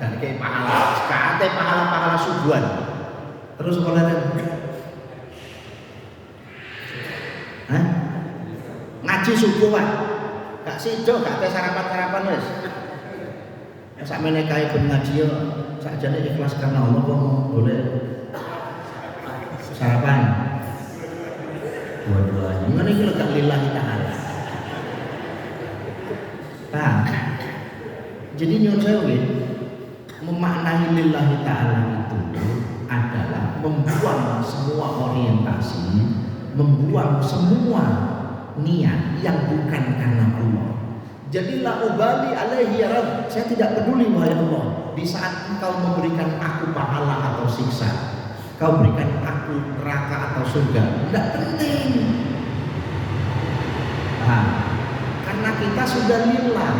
gak dikei pahala, sekate pahala subuhan. Terus sekolahnya, ngaji subuh Pak, gak sido, gak ada sarapan wes. Sak menekai pun ngaji yo, sakjane ikhlas karena Allah kok boleh sarapan. Dua-duanya, mana ini lekat lillahi ta'ala. Nah, jadi nyuruh saya memaknai lillahi ta'ala itu adalah membuang semua orientasi, membuang semua niat yang bukan karena Allah. Jadi la ubali alaihi ya Rabb, saya tidak peduli wahai Allah di saat engkau memberikan aku pahala atau siksa, kau berikan aku neraka atau surga, tidak penting. sudah lillah.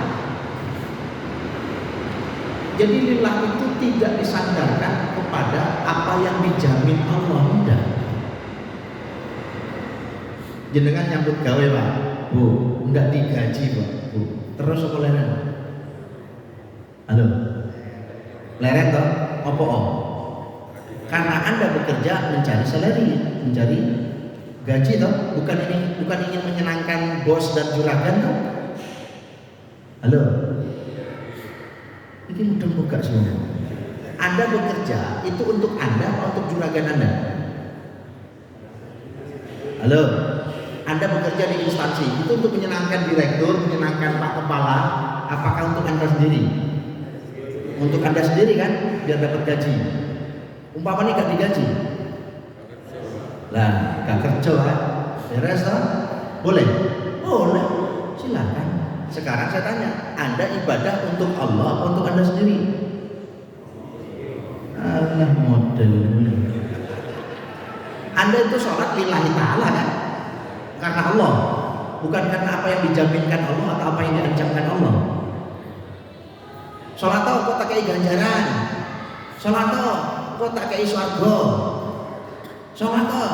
Jadi lillah itu tidak disandarkan kepada apa yang dijamin Allah, enggak. Jenengan nyambut gawe Pak, Bu, enggak digaji Pak, Bu. Terus apa leren? Halo? Leren toh? Apa om? Karena Anda bekerja mencari salary, mencari gaji toh, bukan ingin menyenangkan bos dan juragan toh. Halo? Ini mudah buka semua. Anda bekerja itu untuk Anda atau untuk juragan Anda? Halo? Anda bekerja di instansi itu untuk menyenangkan direktur, menyenangkan Pak Kepala, apakah untuk Anda sendiri? Untuk Anda sendiri kan, biar dapat gaji. Umpamanya gak digaji, lah gak kerja kan? Beres toh? Boleh? Boleh, silakan. Sekarang saya tanya, Anda ibadah untuk Allah atau untuk Anda sendiri? Allah model. Anda itu sholat lillahi ta'ala kan? Karena Allah, bukan karena apa yang dijaminkan Allah atau apa yang diancamkan Allah. Sholat tau kok tak kayak ganjaran, sholat tau kok tak kayak swarga, sholat tau,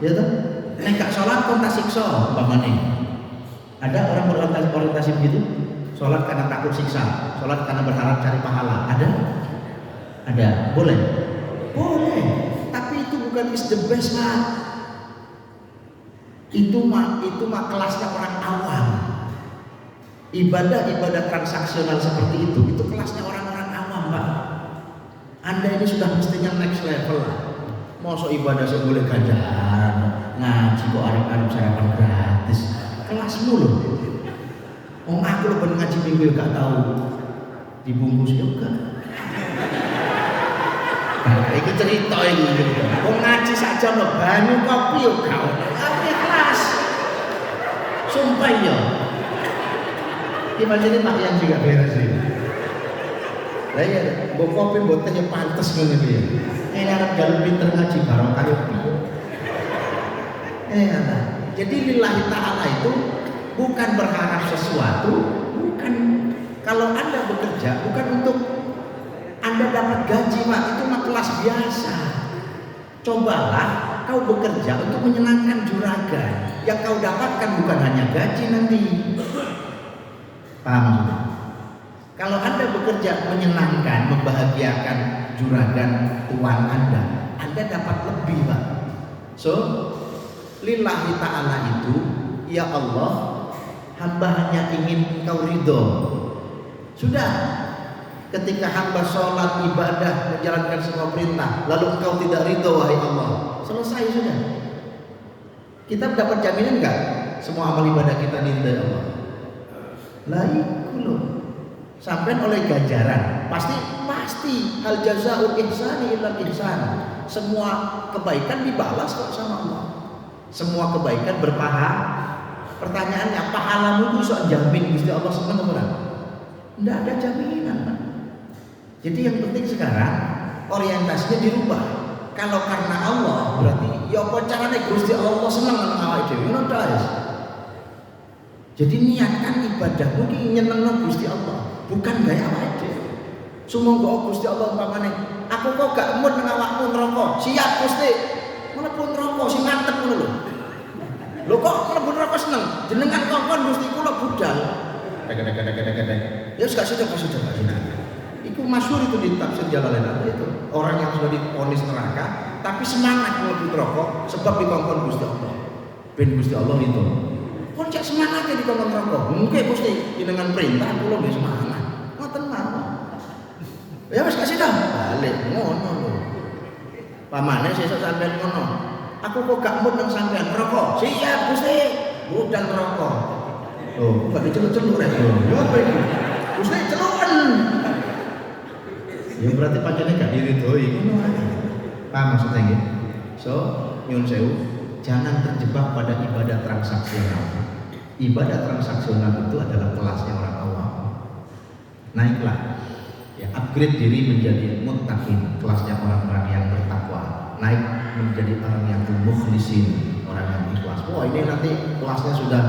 ya tuh, nek gak sholat kok tak siksa, umpamanya. Ada orang berorientasi begitu, sholat karena takut siksa, sholat karena berharap cari pahala, ada? Ada, boleh, boleh, tapi itu bukan is the best lah. Itu mah kelasnya orang awam. Ibadah transaksional seperti itu kelasnya orang-orang awam Pak. Anda ini sudah mestinya next level lah. Masa ibadah saya boleh ganjaran, ngaji kok arep-arep sarapan gratis. Kelasmu loh. Aku loh ben ngaji minggu gak tahu dibungkus juga. Nah, ini cerita ini. Ngaji saja loh, banyu kopi yo gak ono. Kelas. Sumpah ya. Ini Pak yang juga beres ini. Lah ya, mbok kopi mbok teh pantes ngene iki. Arep gawe pinter ngaji bareng karo piye. Jadi lillahi ta'ala itu bukan berharap sesuatu, bukan. Kalau Anda bekerja bukan untuk Anda dapat gaji Pak, itu mah kelas biasa. Cobalah kau bekerja untuk menyenangkan juragan. Yang kau dapatkan bukan hanya gaji nanti. Paham maksudnya? Kalau Anda bekerja menyenangkan, membahagiakan juragan tuan Anda dapat lebih Pak. So, lillahi ta'ala itu, ya Allah, hamba hanya ingin Engkau ridho. Sudah, ketika hamba sholat, ibadah, menjalankan semua perintah, lalu Engkau tidak ridho wahai Allah, selesai sudah. Kita dapat jaminan enggak semua amal ibadah kita diridhai Allah? Laikulu sampai oleh ganjaran pasti hal jazaul ihsani illa ihsan. Semua kebaikan dibalas kok sama Allah. Semua kebaikan berpahala. Pertanyaannya, pahalamu itu sok jamin Gusti Allah seneng apa enggak? Enggak ada jaminan Pak. Jadi yang penting sekarang orientasinya dirubah. Kalau karena Allah berarti ya apa carane Gusti Allah seneng nang awake dhewe ngono ta. Jadi niatkan ibadahmu ki nyenengno Gusti Allah, bukan gaya awake dhewe. Sumangga Gusti Allah umpamane, aku kok gak mood nang awakmu neraka. Siap Gusti. Mlebu neraka sing mantep ngono lho. Lho kok mlebu neraka seneng? Jenengan kongkon Gusti kula budal. Ya gak sudah. Itu masyhur itu di tafsir Jalalain itu. Orang yang sudah divonis neraka tapi semangat mlebu neraka sebab dikongkon Gusti Allah. Ben Gusti Allah itu. Kon cek semangat di kongkon neraka. Mungkin Gusti jenengan perintah kula nggih semangat. Ngoten mawon. Ya wis kasih dah. Balik ngono lho. Pamane sesuk sampean ngono. Aku kok gak mood nang sampean neraka. Siap Gusti. Budal neraka. Oh, kok diceluk-celuk rek yo. Yo apa iki? Gusti celuken. Ya berarti pancene gak diridhoi ngono ae. Paham maksudnya nggih? So, nyuwun sewu, jangan terjebak pada ibadah transaksional. Ibadah transaksional itu adalah kelasnya orang awam. Naiklah. Ya, upgrade diri menjadi muttaqin, kelasnya orang-orang yang bertakwa. Naik menjadi orang yang mukhlisin, orang yang ikhlas. Wah, ini nanti kelasnya sudah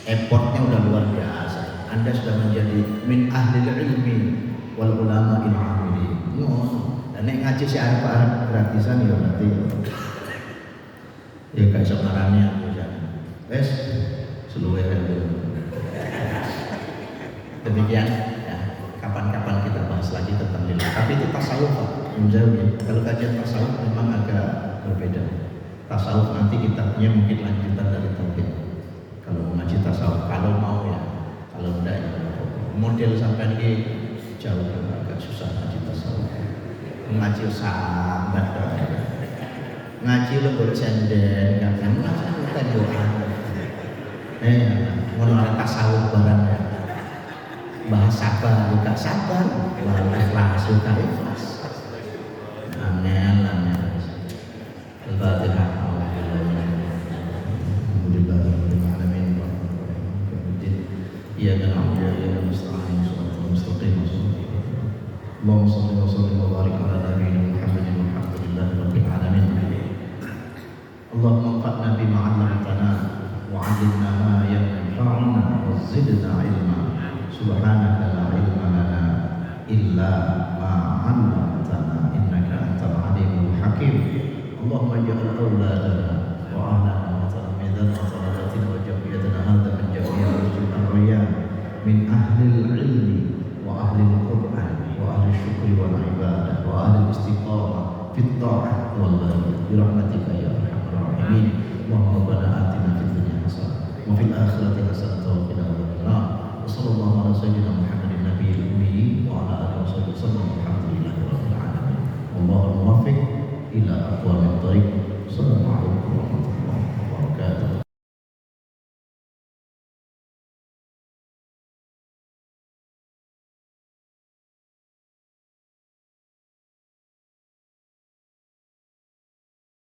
effortnya udah luar biasa. Anda sudah menjadi min ahli ilmi wal ulama il amili. Dan nek ngaji si arep gratisan ya berarti ya kayak sebenarnya wes seluruh demikian ya. Kapan-kapan kita bahas lagi tentang lillah. Tapi itu tasawuf Pak. Menjauh. Kalau kajian tasawuf memang agak berbeda. Tasawuf nanti kitabnya mungkin lanjutan dari tauhid. Kalau mau ngaji tasawuf, kalau mau ya, kalau enggak ya model sampai ini jauh agak susah ngaji tasawuf. Ngaji sambat, ngaji lo boleh senden, nggak ngaji lo tembokan. Mau orang tasawuf barang ya. Bahas sabar, gak sabar, bahas ikhlas, gak ikhlas. Angel. Al-Fatihah. Iyyaka na'budu wa iyyaka nasta'in shiratal mustaqim Allahumma shalli wa sallim wa barik ala nabiyyina Muhammadin walhamdulillahi rabbil alamin. Allahumma anfa'na bima 'allamtana wa 'allimna ma yanfa'una wa zidna 'ilma. Subhanaka la 'ilma lana illa ma 'allamtana innaka antal 'alimul hakim. Allahumma ij'al awladana wa ahlana wa talamidana wa taladatina wa jam'iyyatana hadha min jami'il ar-riyyan min ahli al-'ilmi wa ahli al-Qur'an wa ahli syukri wal ibadah wa ahli istiqamah fit ta'ah wal barakah bi rahmatika ya arhamar rahimin. Wa rabbana atina fid dunya hasanah wa fil akhirati hasanah wa qina adzabannar. Wa sallallahu ala sayyidina Muhammadin nabiyil ummi wa ala alihi wasallam. Alhamdulillahi rabbil alamin. Wallahu muwaffiq ila aqwamit thariq.